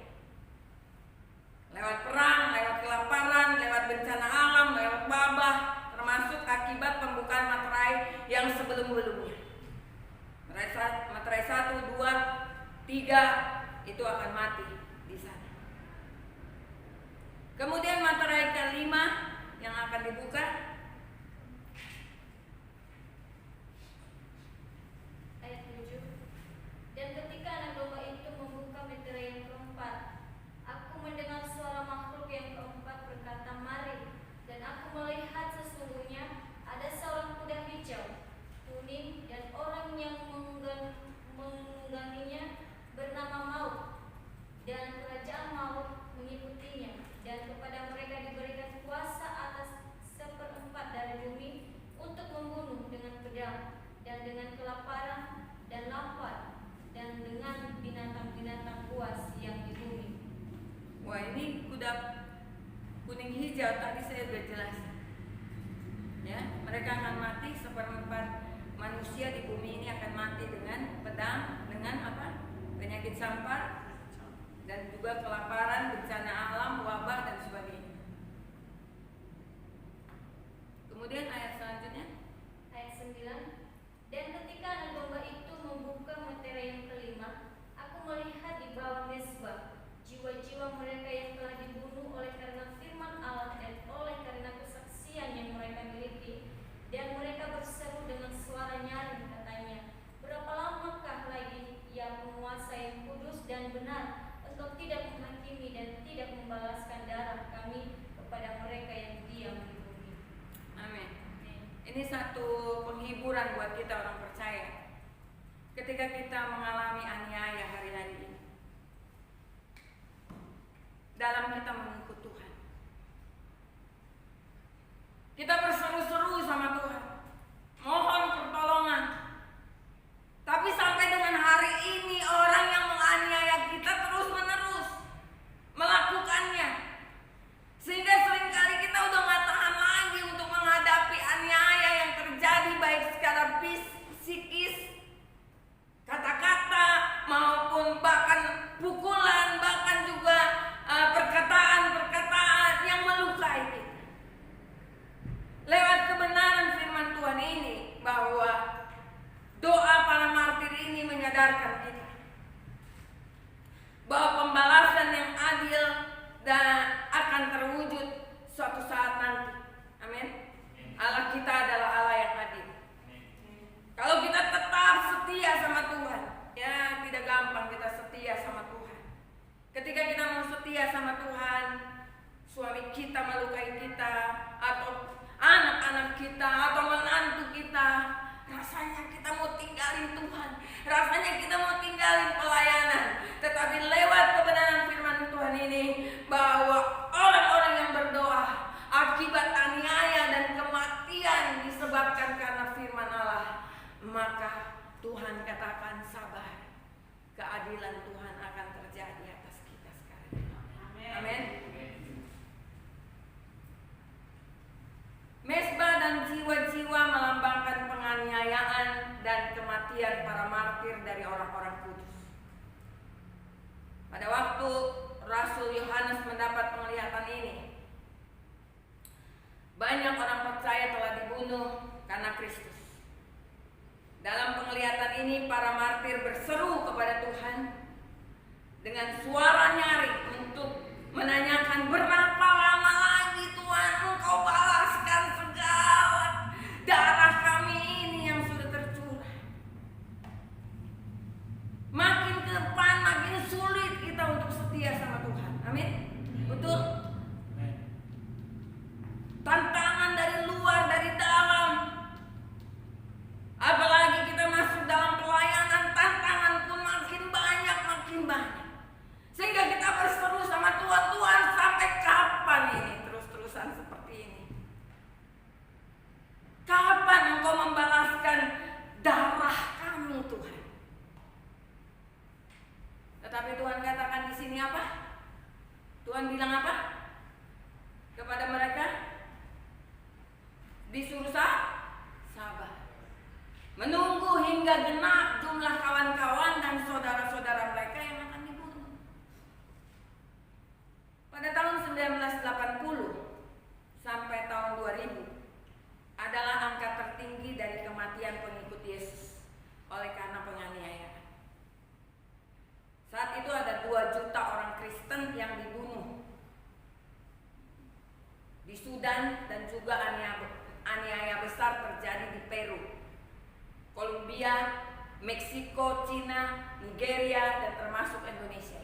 Lewat perang, lewat kelaparan, lewat bencana alam, lewat wabah, termasuk akibat pembukaan materai yang sebelum-belumnya. Materai 1, 2, 3 itu akan mati di sana. Kemudian materai ke-5 yang akan dibuka. Ayat 7. Dan ketika anak domba itu membuka materai yang keempat, aku mendengar suara makhluk yang keempat berkata, mari. Dan aku melihat sesungguhnya ada seorang kuda hijau, kuning, dan orang yang menungganginya bernama Maut, dan kerajaan Maut mengikutinya. Dan kepada mereka diberikan kuasa atas 1/4 dari bumi untuk membunuh dengan pedang, dan dengan kelaparan dan lapar, dan dengan binatang-binatang buas yang di bumi. Wah, ini kuda kuning hijau tadi saya sudah jelaskan. Ya, mereka akan mati 1/4 manusia di bumi ini akan mati dengan pedang, dengan apa? Penyakit sampar, dan juga kelaparan, bencana alam, wabah dan sebagainya. Kemudian ayat selanjutnya. Ayat 9. Dan ketika anak domba itu membuka materai yang kelima, aku melihat di bawah mezbah jiwa-jiwa mereka yang telah dibunuh oleh karena firman Allah dan oleh karena kesaksian yang mereka miliki. Dan mereka berseru dengan suara nyaring, katanya, berapa lamakah lagi ya penguasa yang kudus dan benar, engkau tidak menghakimi dan tidak membalaskan darah kami kepada mereka yang diam di bumi. Amin. Ini satu penghiburan buat kita orang percaya. Ketika kita mengalami aniaya hari-hari ini, dalam kita mengikut Tuhan, kita berseru-seru sama Tuhan, mohon pertolongan. Tapi sampai dengan hari ini orang yang menyadarkan kita bahwa pembalasan yang adil dan akan terwujud suatu saat nanti. Amin. Allah kita adalah Allah yang adil. Kalau kita tetap setia sama Tuhan, ya tidak gampang kita setia sama Tuhan. Ketika kita mau setia sama Tuhan, suami kita melukai kita, atau anak-anak kita, atau menantu kita, rasanya kita mau tinggalin Tuhan, rasanya kita mau tinggalin pelayanan. Tetapi lewat kebenaran firman Tuhan ini, bahwa orang-orang yang berdoa akibat aniaya dan kematian disebabkan karena firman Allah, maka Tuhan katakan sabar, keadilan Tuhan akan terjadi atas kita sekarang. Amin. Mezbah dan jiwa-jiwa melambangkan penganiayaan dan kematian para martir dari orang-orang kudus. Pada waktu Rasul Yohanes mendapat penglihatan ini, banyak orang percaya telah dibunuh karena Kristus. Dalam penglihatan ini para martir berseru kepada Tuhan dengan suara nyaring untuk menanyakan, berapa lama lagi Tuhan Engkau balaskan segala darah kami ini yang sudah tercurah. Makin ke depan makin sulit kita untuk setia sama Tuhan. Amin. Betul. Tantangan dari luar, dari dalam. Apalagi kita masuk dalam pelayanan, tantangan pun makin banyak. Sehingga kita berseru sama Tuhan, Tuhan sampai kapan ini terus-terusan seperti ini? Kapan Engkau membalaskan darah kami, Tuhan? Tetapi Tuhan katakan di sini apa? Tuhan bilang apa? Kepada mereka, disuruh sabar, menunggu hingga genap jumlah kawan-kawan dan saudara-saudara mereka yang akan dibunuh. Pada tahun 1980 sampai tahun 2000 adalah angka tertinggi dari kematian pengikut Yesus oleh karena penganiayaan. Saat itu ada 2 juta orang Kristen yang dibunuh di Sudan, dan juga aniaya besar terjadi di Peru, Kolombia, Meksiko, Cina, Nigeria, dan termasuk Indonesia.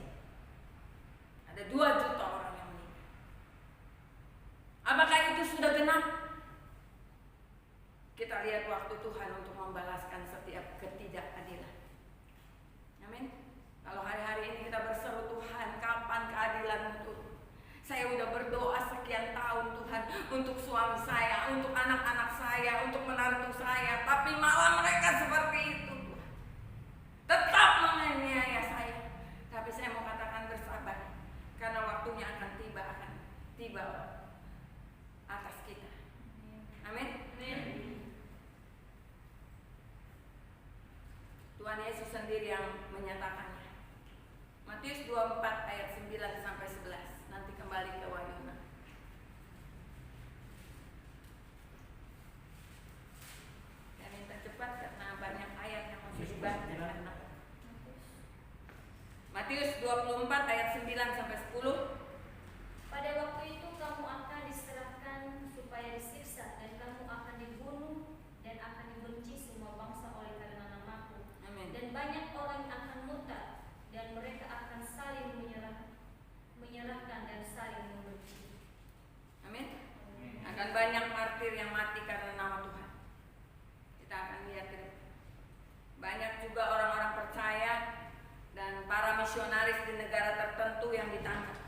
Ada 2 juta orang yang meninggal. Apakah itu sudah genap? Kita lihat waktu Tuhan untuk membalaskan setiap ketidakadilan. Amin. Kalau hari-hari ini kita berseru, Tuhan kapan keadilan itu? Saya udah berdoa sekian tahun Tuhan untuk suami saya, untuk anak-anak saya, untuk menantu saya, tapi malah mereka seperti itu, Tuhan. Tetap menganiaya saya. Tapi saya mau katakan bersabar, karena waktunya akan tiba atas kita. Amin. Tuhan Yesus sendiri yang menyatakannya. Matius 24 ayat 9 sampai 11. Nanti kembali ke Wayuna. Saya minta cepat karena banyak ayat yang masih dibaca. Matius 24 ayat 9 sampai 10. Pada waktu itu kamu akan diserahkan supaya disiksa, dan kamu akan dibunuh dan akan dibenci semua bangsa oleh karena namaku. Amin. Dan banyak orang akan murtad, dan mereka akan saling menyerahkan dan saling membenci. Amin. Akan banyak martir yang mati karena nama Tuhan. Kita akan lihat ke depan. Banyak juga orang-orang percaya dan para misionaris di negara tertentu yang ditangkap.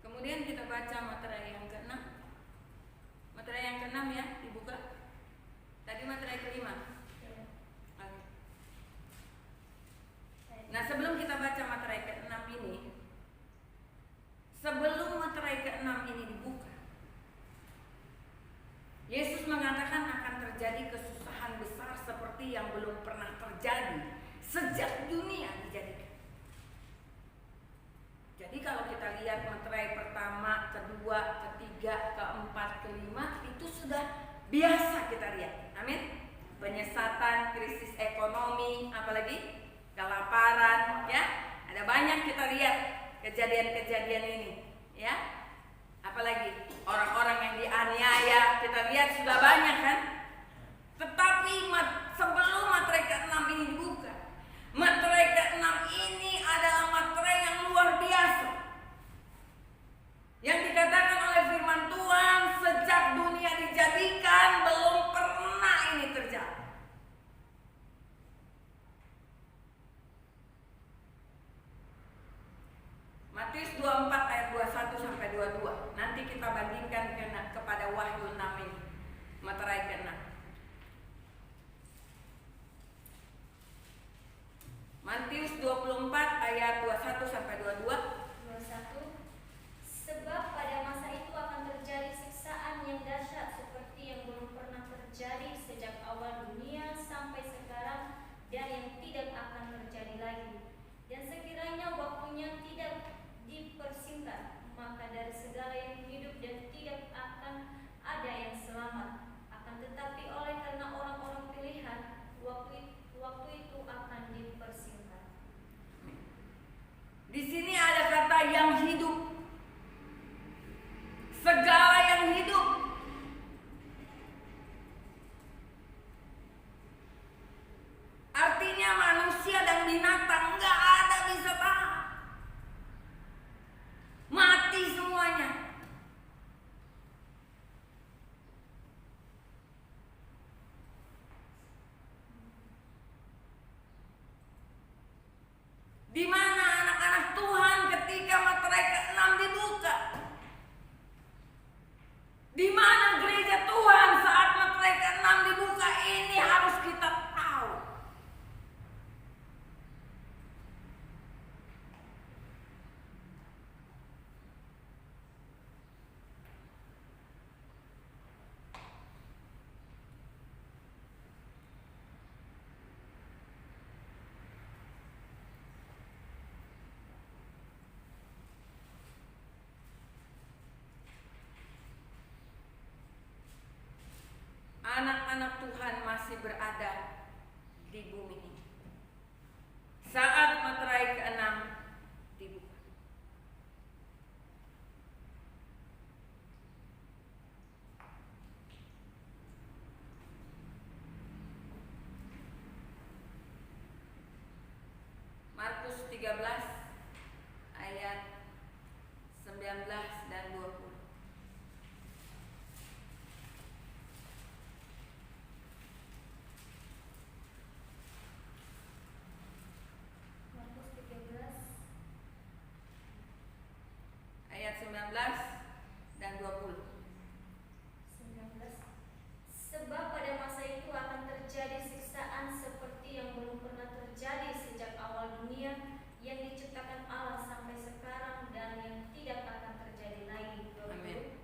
Kemudian kita baca materai yang ke-6. Materai yang ke-6 ya, dibuka. Tadi materai ke-5. Oke. Nah, sebelum kita baca materai ke-6 ini, sebelum materai ke-6 ini dibuka, Yesus mengatakan akan terjadi kesusahan besar seperti yang belum pernah terjadi sejak dunia dijadikan. Jadi kalau kita lihat materai pertama, kedua, ketiga, keempat, biasa kita lihat. Amin. Penyesatan, krisis ekonomi, apalagi kelaparan, ya. Ada banyak kita lihat kejadian-kejadian ini, ya. Apalagi orang-orang yang dianiaya, kita lihat sudah banyak kan. Tetapi sebelum materai ke-6 ini dibuka, materai ke-6 ini adalah materai yang luar biasa, yang dikatakan oleh firman Tuhan sejak dunia dijadikan belum pernah ini terjadi. Matius 24 ayat 21 sampai 22. Nanti kita bandingkan kepada Wahyu 6 ini, materai ke-6. Matius 24 ayat 21 sampai 22. 21. Sebab pada masa itu akan terjadi siksaan yang dahsyat seperti yang belum pernah terjadi sejak awal dunia sampai sekarang, dan yang tidak akan terjadi lagi. Dan sekiranya waktunya tidak dipersingkat, maka dari segala yang hidup dan tidak akan ada yang selamat. Akan tetapi oleh karena orang-orang pilihan, waktu itu akan dipersingkat. Di sini ada kata yang hidup. Segala yang hidup. Artinya manusia dan binatang nggak ada bisa tahan. Mati semuanya. Di mana anak-anak Tuhan ketika materai ke-6 dibuka? Di mana gereja Tuhan saat materai ke-6 dibuka? Ini harus kita tahu. Anak-anak Tuhan masih berada di bumi ini saat materai ke-6 dibuka. Markus 13 ayat 19 dan 20. Markus 13 Ayat 19 dan 20. 19. Sebab pada masa itu akan terjadi siksaan seperti yang belum pernah terjadi sejak awal dunia yang diciptakan Allah sampai sekarang, dan yang tidak akan terjadi lagi. Amin.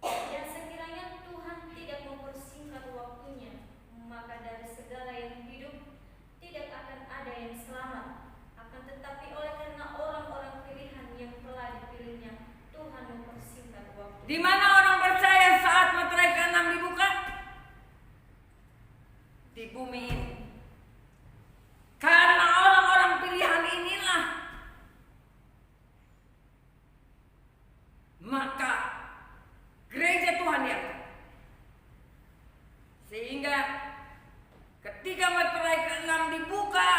Dan sekiranya Tuhan tidak mempersingkat waktunya, maka dari segala yang hidup tidak akan ada yang selamat. Akan tetapi oleh karena orang-orang pilihan yang telah dipilihnya, Tuhan mempersingkat waktu. Di mana orang percaya saat materai ke-6 dibuka? Di bumi ini. Karena orang-orang pilihan inilah, maka gereja Tuhan diangkat. Sehingga ketika materai ke-6 dibuka,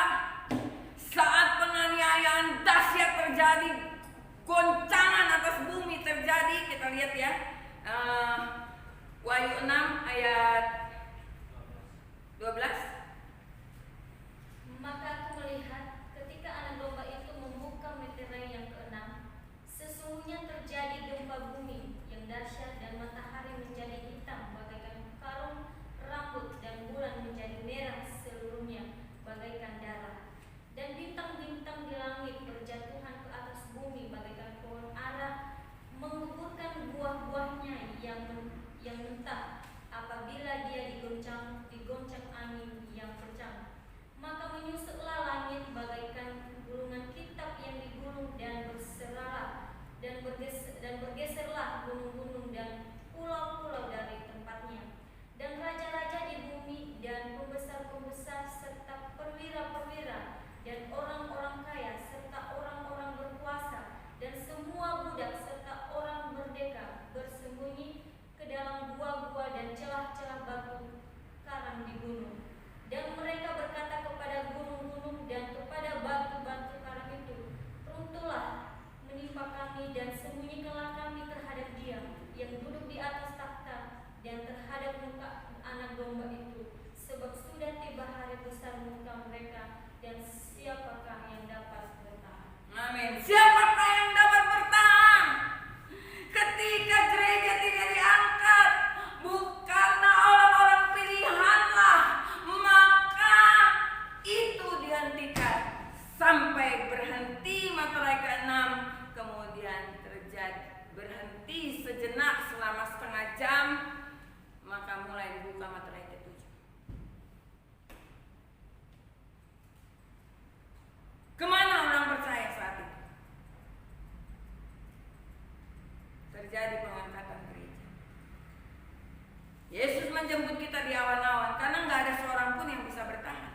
saat penganiayaan dahsyat terjadi, goncangan atas bumi terjadi, kita lihat ya, Wahyu 6 ayat 12. Maka aku melihat ketika anak domba itu membuka meterai yang ke-6, sesungguhnya terjadi gempa bumi yang dahsyat, dan matahari menjadi hitam bagaikan karung rambut, dan bulan menjadi merah seluruhnya bagaikan darah. Dan bintang-bintang di langit berjatuhan ke atas bumi bagaikan pohon ara, menguburkan buah-buahnya yang mentah apabila dia digoncang angin yang kencang. Maka menyusutlah langit bagaikan gulungan kitab yang digulung, dan bergeserlah gunung-gunung dan pulau-pulau dari tempatnya. domba itu, sebab sudah tiba hari besar muka mereka, dan siapakah yang dapat bertahan? Amin. Siapakah yang dapat bertahan ketika gereja tidak diangkat? Bukan orang-orang pilihanlah, maka itu dihentikan sampai berhenti materai ke-6. Kemudian terjadi berhenti sejenak selama setengah jam, maka mulai dibuka materai ke-7. Kemana orang percaya saat itu? Terjadi pengangkatan gereja. Yesus menjemput kita di awan-awan karena nggak ada seorang pun yang bisa bertahan.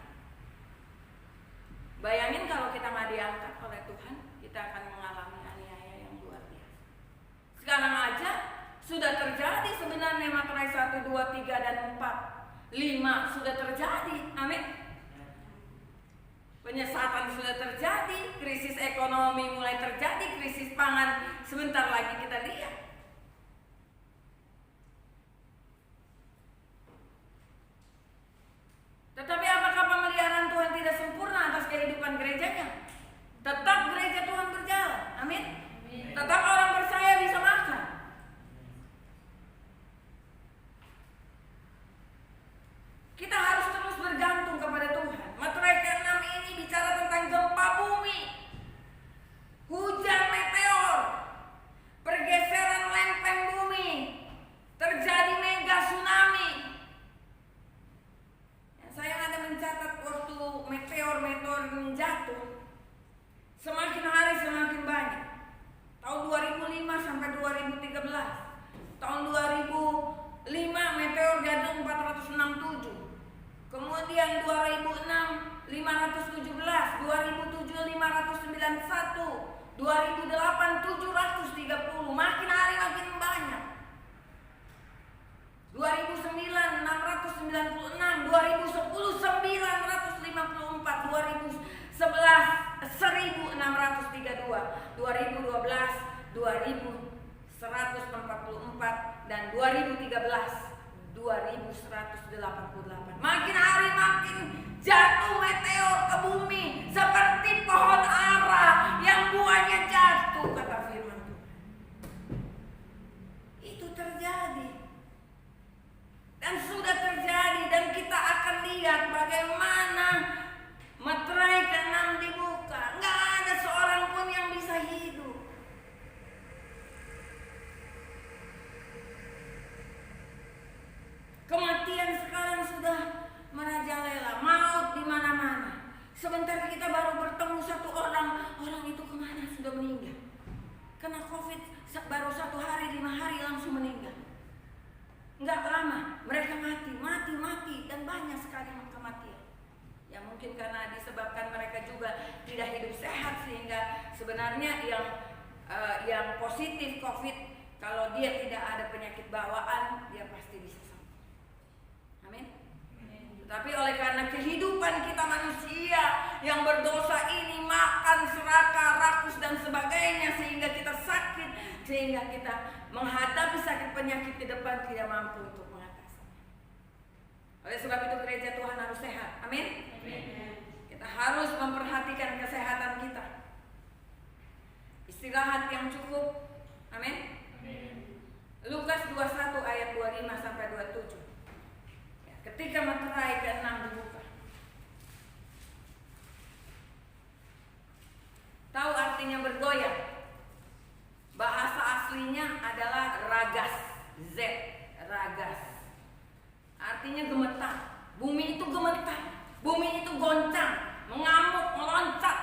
Bayangin kalau kita nggak diangkat oleh Tuhan, kita akan mengalami aniaya yang luar biasa. Sekarang aja sudah terjadi sebenarnya materai 1, 2, 3, dan 4, 5 sudah terjadi. Amin. Penyesatan sudah terjadi, krisis ekonomi mulai terjadi, krisis pangan sebentar lagi kita lihat. Tetapi apakah pemeliharaan Tuhan tidak sempurna atas kehidupan gerejanya? Tetap gereja Tuhan berjalan. Amin. Tetap orang percaya bisa makan. Kita harus terus bergantung kepada Tuhan. Materai ke-6 ini bicara tentang gempa bumi, hujan meteor, pergeseran lempeng bumi, terjadi mega tsunami. Saya ada mencatat waktu meteor jatuh, semakin hari semakin banyak. Tahun 2005 sampai 2013. Tahun 2005 meteor jatuh 467. Kemudian 2006 517, 2007 591, 2008 730. Makin hari makin banyak. 2009 696, 2010 954, 2011 1632, 2012 2144, dan 2013 2188. Makin hari makin jatuh meteor ke bumi seperti pohon ara yang buahnya jatuh, kata firman Tuhan. Itu terjadi. Dan sudah terjadi, dan kita akan lihat bagaimana materai ke-6 dibuka. Nggak ada seorang pun yang bisa hidup. Kematian sekarang sudah merajalela, maut di mana-mana. Sebentar kita baru bertemu satu orang itu kemana sudah meninggal. Kena COVID baru 1 hari, 5 hari langsung meninggal. Enggak lama, mereka mati, dan banyak sekali kematian. Ya mungkin karena disebabkan mereka juga tidak hidup sehat, sehingga sebenarnya yang positif COVID, kalau dia tidak ada penyakit bawaan, dia pasti bisa sembuh. Amin. Tapi oleh karena kehidupan kita manusia yang berdosa ini, makan, serakah, rakus, dan sebagainya, sehingga kita sakit, sehingga kita menghadapi sakit penyakit ke depan tidak mampu untuk mengatasinya. Oleh sebab itu gereja Tuhan harus sehat. Amin. Kita harus memperhatikan kesehatan kita. Istirahat yang cukup. Amin. Lukas 21 ayat 25 sampai 27. Ketika materai ke-6 dibuka. Tahu artinya bergoyang? Bahasa aslinya adalah ragas, Z, ragas. Artinya gemetar. Bumi itu gemetar, bumi itu goncang, mengamuk, meloncat.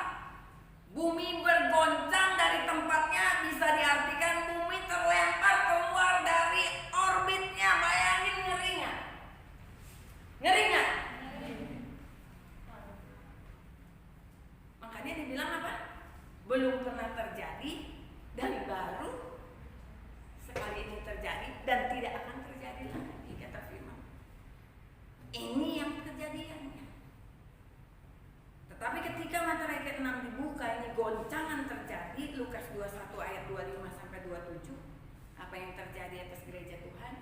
Bumi bergoncang dari tempatnya, bisa diartikan bumi terlempar keluar dari orbitnya. Bayangin ngerinya. Ngeri nggak? Makanya dibilang apa? Belum pernah terjadi dan baru sekali ini terjadi dan tidak akan terjadi lagi, kata firman. Ini yang kejadiannya. Tetapi ketika materai ke-6 dibuka, ini goncangan terjadi. Lukas 21 ayat 25 sampai 27. Apa yang terjadi atas gereja Tuhan?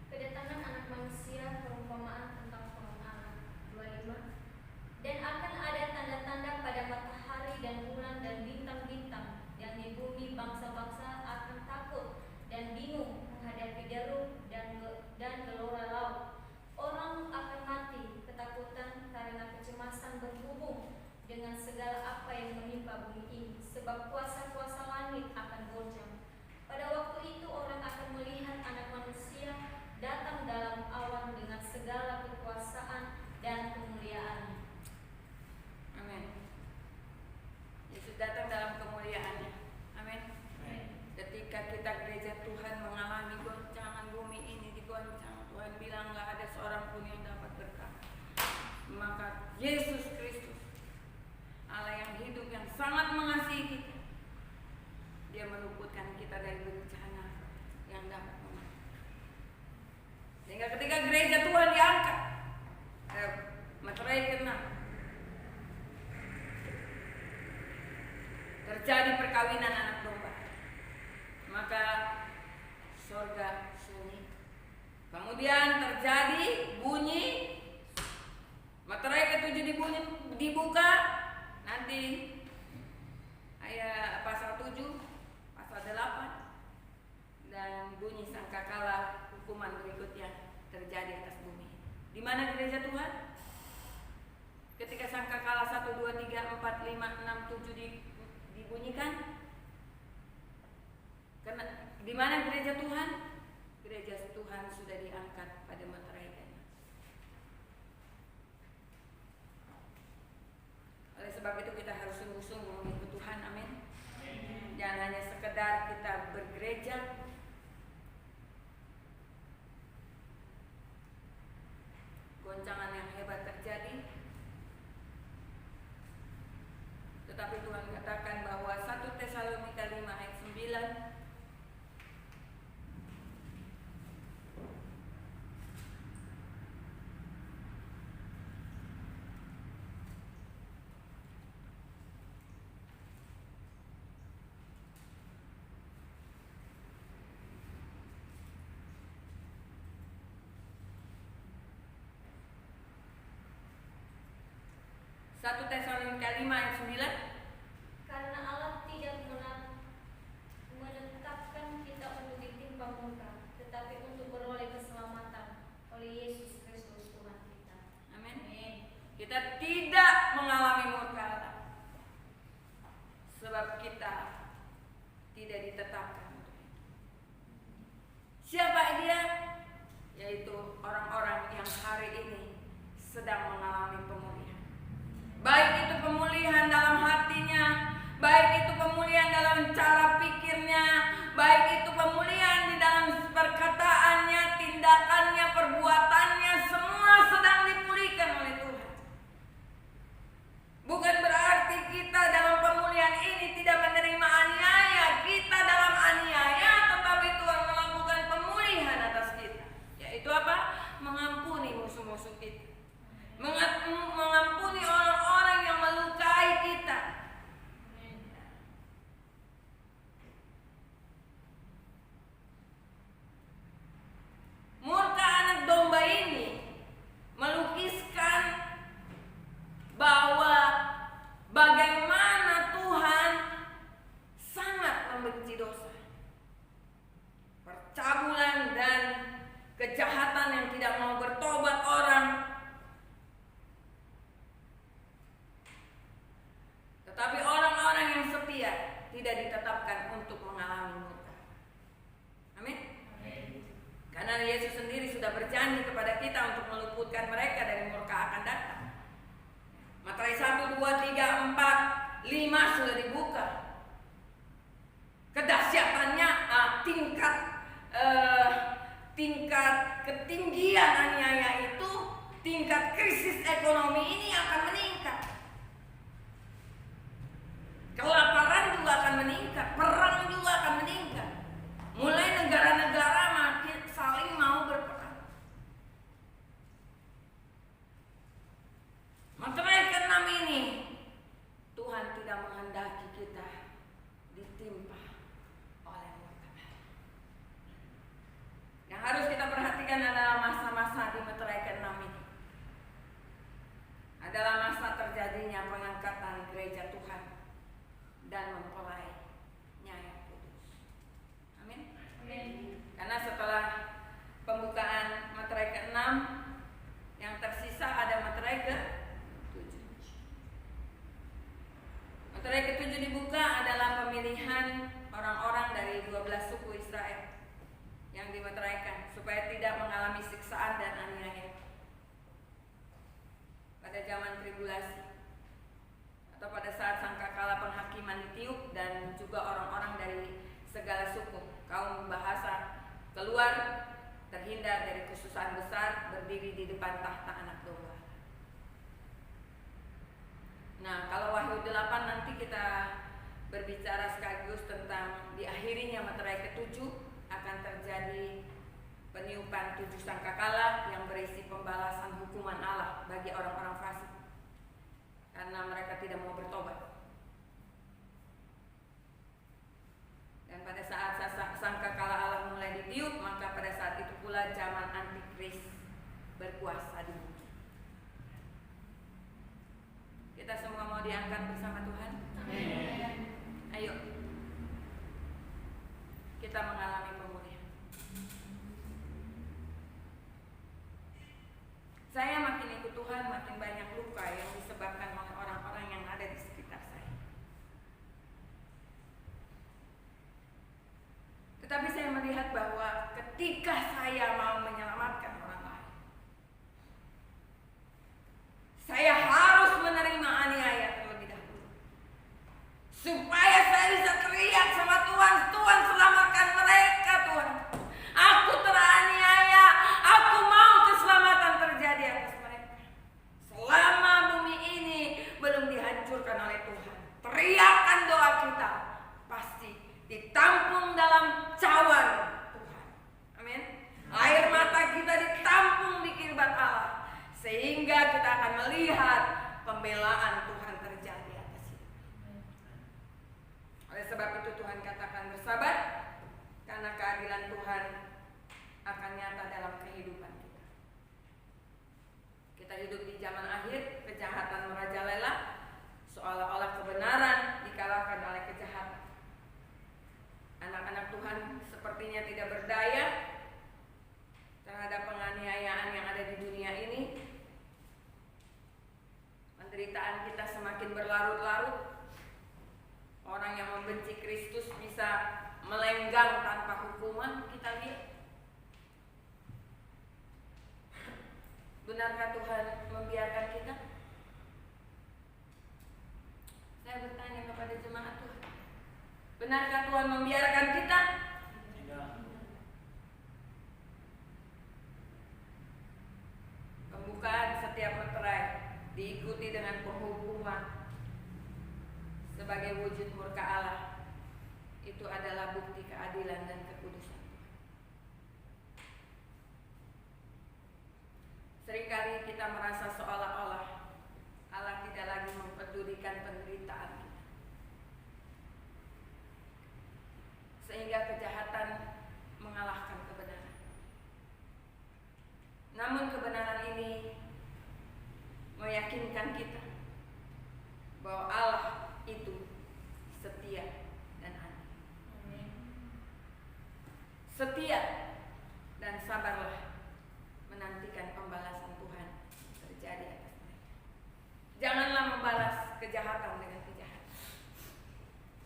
Kedatangan Yesus Kristus, Allah yang hidup, yang sangat mengasihi kita. Dia meluputkan kita dari bencana yang dapat mematikan. Sehingga ketika gereja Tuhan diangkat, materai kena, terjadi perkawinan anak domba, maka sorga sunyi. Kemudian terjadi bunyi, materai ketujuh dibuka, nanti ayat pasal 7, pasal 8, dan bunyi sangkakala hukuman berikutnya terjadi atas bumi. Di mana gereja Tuhan? Ketika sangkakala 1, 2, 3, 4, 5, 6, 7 dibunyikan, karena di mana gereja Tuhan? Gereja Tuhan sudah diangkat pada materai kena. Oleh sebab itu kita harus sungguh-sungguh mengikut Tuhan, amin. Jangan hanya sekedar kita bergereja, goncangan yang hebat terjadi, tetapi Tuhan katakan bahwa 1 Tesalonika 5 ayat 9, Satu Tesalonika 5 ayat 9. Karena Allah tidak menetapkan kita untuk ditimpa murka, tetapi untuk beroleh keselamatan oleh Yesus Kristus Tuhan kita. Amin. Kita tidak mengalami murka Allah, sebab kita tidak ditetapkan. Siapa dia? Yaitu orang-orang yang hari ini sedang mengalami pemulihan. Baik itu pemulihan dalam hatinya, baik itu pemulihan dalam cara pikirnya, baik itu pemulihan di dalam perkataannya, tindakannya, perbuatannya, semua sedang dipulihkan oleh Tuhan. Bukan berarti kita dalam pemulihan ini tidak menerima aniaya. Kita dalam aniaya, tetapi Tuhan melakukan pemulihan atas kita. Yaitu apa? Mengampuni musuh-musuh kita, mengampuni orang-orang yang melukai kita. Murka anak domba ini melukiskan bahwa bagaimana Tuhan sangat membenci dosa, percabulan dan kejahatan yang tidak mau bertobat orang. Tetapi orang-orang yang setia tidak ditetapkan untuk mengalami murka. Amin. Karena Yesus sendiri sudah berjanji kepada kita untuk meluputkan mereka dari murka akan datang. Materai 1, 2, 3, 4, 5 sudah dibuka. Kedahsyatannya, tingkat ketinggian aniaya itu, tingkat krisis ekonomi ini akan meningkat. Kelaparan juga akan meningkat, perang juga akan meningkat. Mulai negara-negara makin saling mau berperang. Materai ke-6 ini, Tuhan tidak menghendaki kita ditimpa oleh murka. Yang harus kita perhatikan adalah masa-masa di materai ke-6 ini adalah masa terjadinya pengangkatan gereja Tuhan dan mempelainya yang kudus. Amin. Amin. Karena setelah pembukaan materai ke-6, yang tersisa ada materai ke-7. Materai ke-7 dibuka adalah pemilihan orang-orang dari 12 suku Israel yang dimateraikan supaya tidak mengalami siksaan dan aniaya pada zaman tribulasi, atau pada saat sangkakala penghakiman ditiup, dan juga orang-orang dari segala suku, kaum bahasa keluar terhindar dari kesusahan besar, berdiri di depan tahta anak domba. Nah, kalau Wahyu 8 nanti kita berbicara sekaligus tentang diakhirinya meterai ke-7 akan terjadi peniupan 7 sangkakala yang berisi pembalasan hukuman Allah bagi orang-orang fasik karena mereka tidak mau bertobat. Dan pada saat sangkakala Allah mulai ditiup, maka pada saat itu pula zaman antikris berkuasa di bumi. Kita semua mau diangkat bersama Tuhan? Amin. Ayo, kita mengalami pemulihan. Saya makin ikut Tuhan, makin banyak luka yang disebabkan oleh orang-orang yang ada di sekitar saya. Tetapi saya melihat bahwa ketika saya mau menyelamatkan orang lain, saya harus menerima aniaya terlebih dahulu, supaya saya bisa teriak sama Tuhan, Tuhan selamatkan mereka Tuhan. Aku teraniaya, aku mau keselamatan terjadi atas mereka. Selama bumi ini belum dihancurkan oleh Tuhan, teriakan doa kita pasti ditampung dalam cawan Tuhan. Amin. Air mata kita ditampung di kirbat Allah, sehingga kita akan melihat pembelaan Tuhan terjadi atas hidup. Oleh sebab itu Tuhan katakan bersabar, karena keadilan Tuhan akan nyata dalam kehidupan kita. Kita hidup di zaman akhir, kejahatan merajalela, seolah-olah kebenaran dikalahkan oleh kejahatan. Anak-anak Tuhan sepertinya tidak berdaya terhadap penganiayaan yang ada di dunia ini. Penderitaan kita semakin berlarut-larut. Orang yang membenci Kristus bisa melenggang tanpa hukuman, kita lihat. Benarkah Tuhan membiarkan kita? Saya bertanya kepada jemaat Tuhan, benarkah Tuhan membiarkan kita? Tidak. Pembukaan setiap meterai diikuti dengan penghukuman sebagai wujud murka Allah. Itu adalah bukti keadilan dan kekudusan. Seringkali kita merasa seolah-olah Allah tidak lagi mempedulikan penderitaan kita, sehingga kejahatan mengalahkan kebenaran. Namun kebenaran ini meyakinkan kita bahwa Allah itu setia dan adil. Setia dan sabarlah menantikan pembalasan Tuhan terjadi atas mereka. Janganlah membalas kejahatan dengan kejahatan,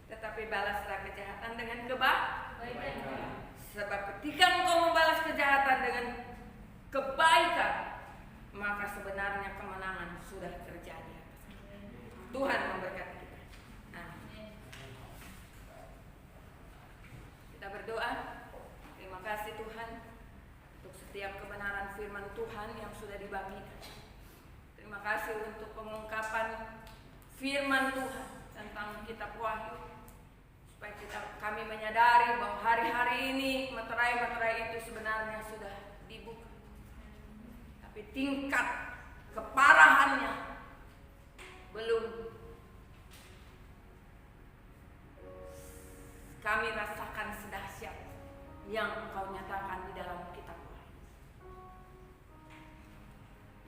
tetapi balaslah kejahatan dengan kebaikan. Sebab ketika engkau membalas kejahatan dengan kebaikan, maka sebenarnya kemenangan sudah terjadi atas kita. Tuhan memberkati kita. Amin. Kita berdoa. Terima kasih Tuhan untuk setiap kebenaran firman Tuhan yang sudah dibagikan. Terima kasih untuk pengungkapan firman Tuhan tentang kitab Wahyu, supaya kami menyadari bahwa hari-hari ini meterai-meterai itu sebenarnya sudah dibuka, tapi tingkat keparahannya belum kami rasakan sedahsyat yang Engkau nyatakan di dalam kitab Wahyu.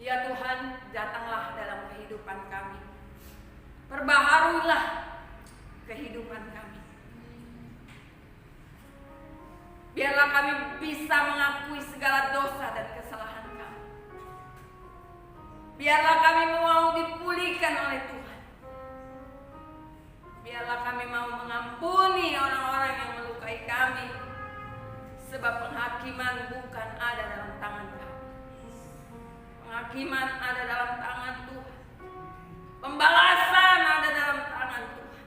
Ya Tuhan, datanglah dalam kehidupan kami, perbaharuilah kehidupan kami. Biarlah kami bisa mengakui segala dosa dan kesalahan kami. Biarlah kami mau dipulihkan oleh Tuhan. Biarlah kami mau mengampuni orang-orang yang melukai kami, sebab penghakiman bukan ada dalam tangan kami. Penghakiman ada dalam tangan Tuhan. Pembalasan ada dalam tangan Tuhan.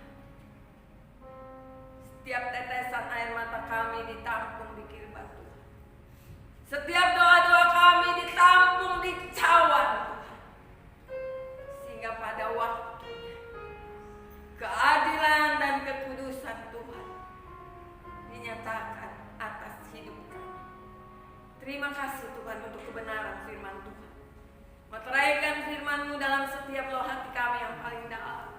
Setiap tetesan air mata kami ditampung di kirbat Tuhan. Setiap doa-doa kami ditampung di cawan Tuhan. Sehingga pada waktunya Terima kasih Tuhan untuk kebenaran firman Tuhan. Meteraikan firman-Mu dalam setiap loh hati kami yang paling dalam.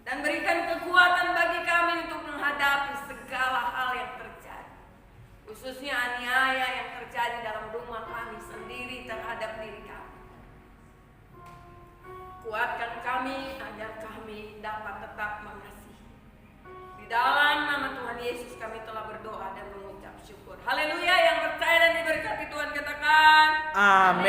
Dan berikan kekuatan bagi kami untuk menghadapi segala hal yang terjadi. Khususnya aniaya yang terjadi dalam rumah kami sendiri terhadap diri kami. Kuatkan kami agar kami dapat tetap mengasihi. Di dalam nama Tuhan Yesus kami telah berdoa dan mengucap syukur. Haleluya, yang percaya dan diberkati Tuhan katakan Amin.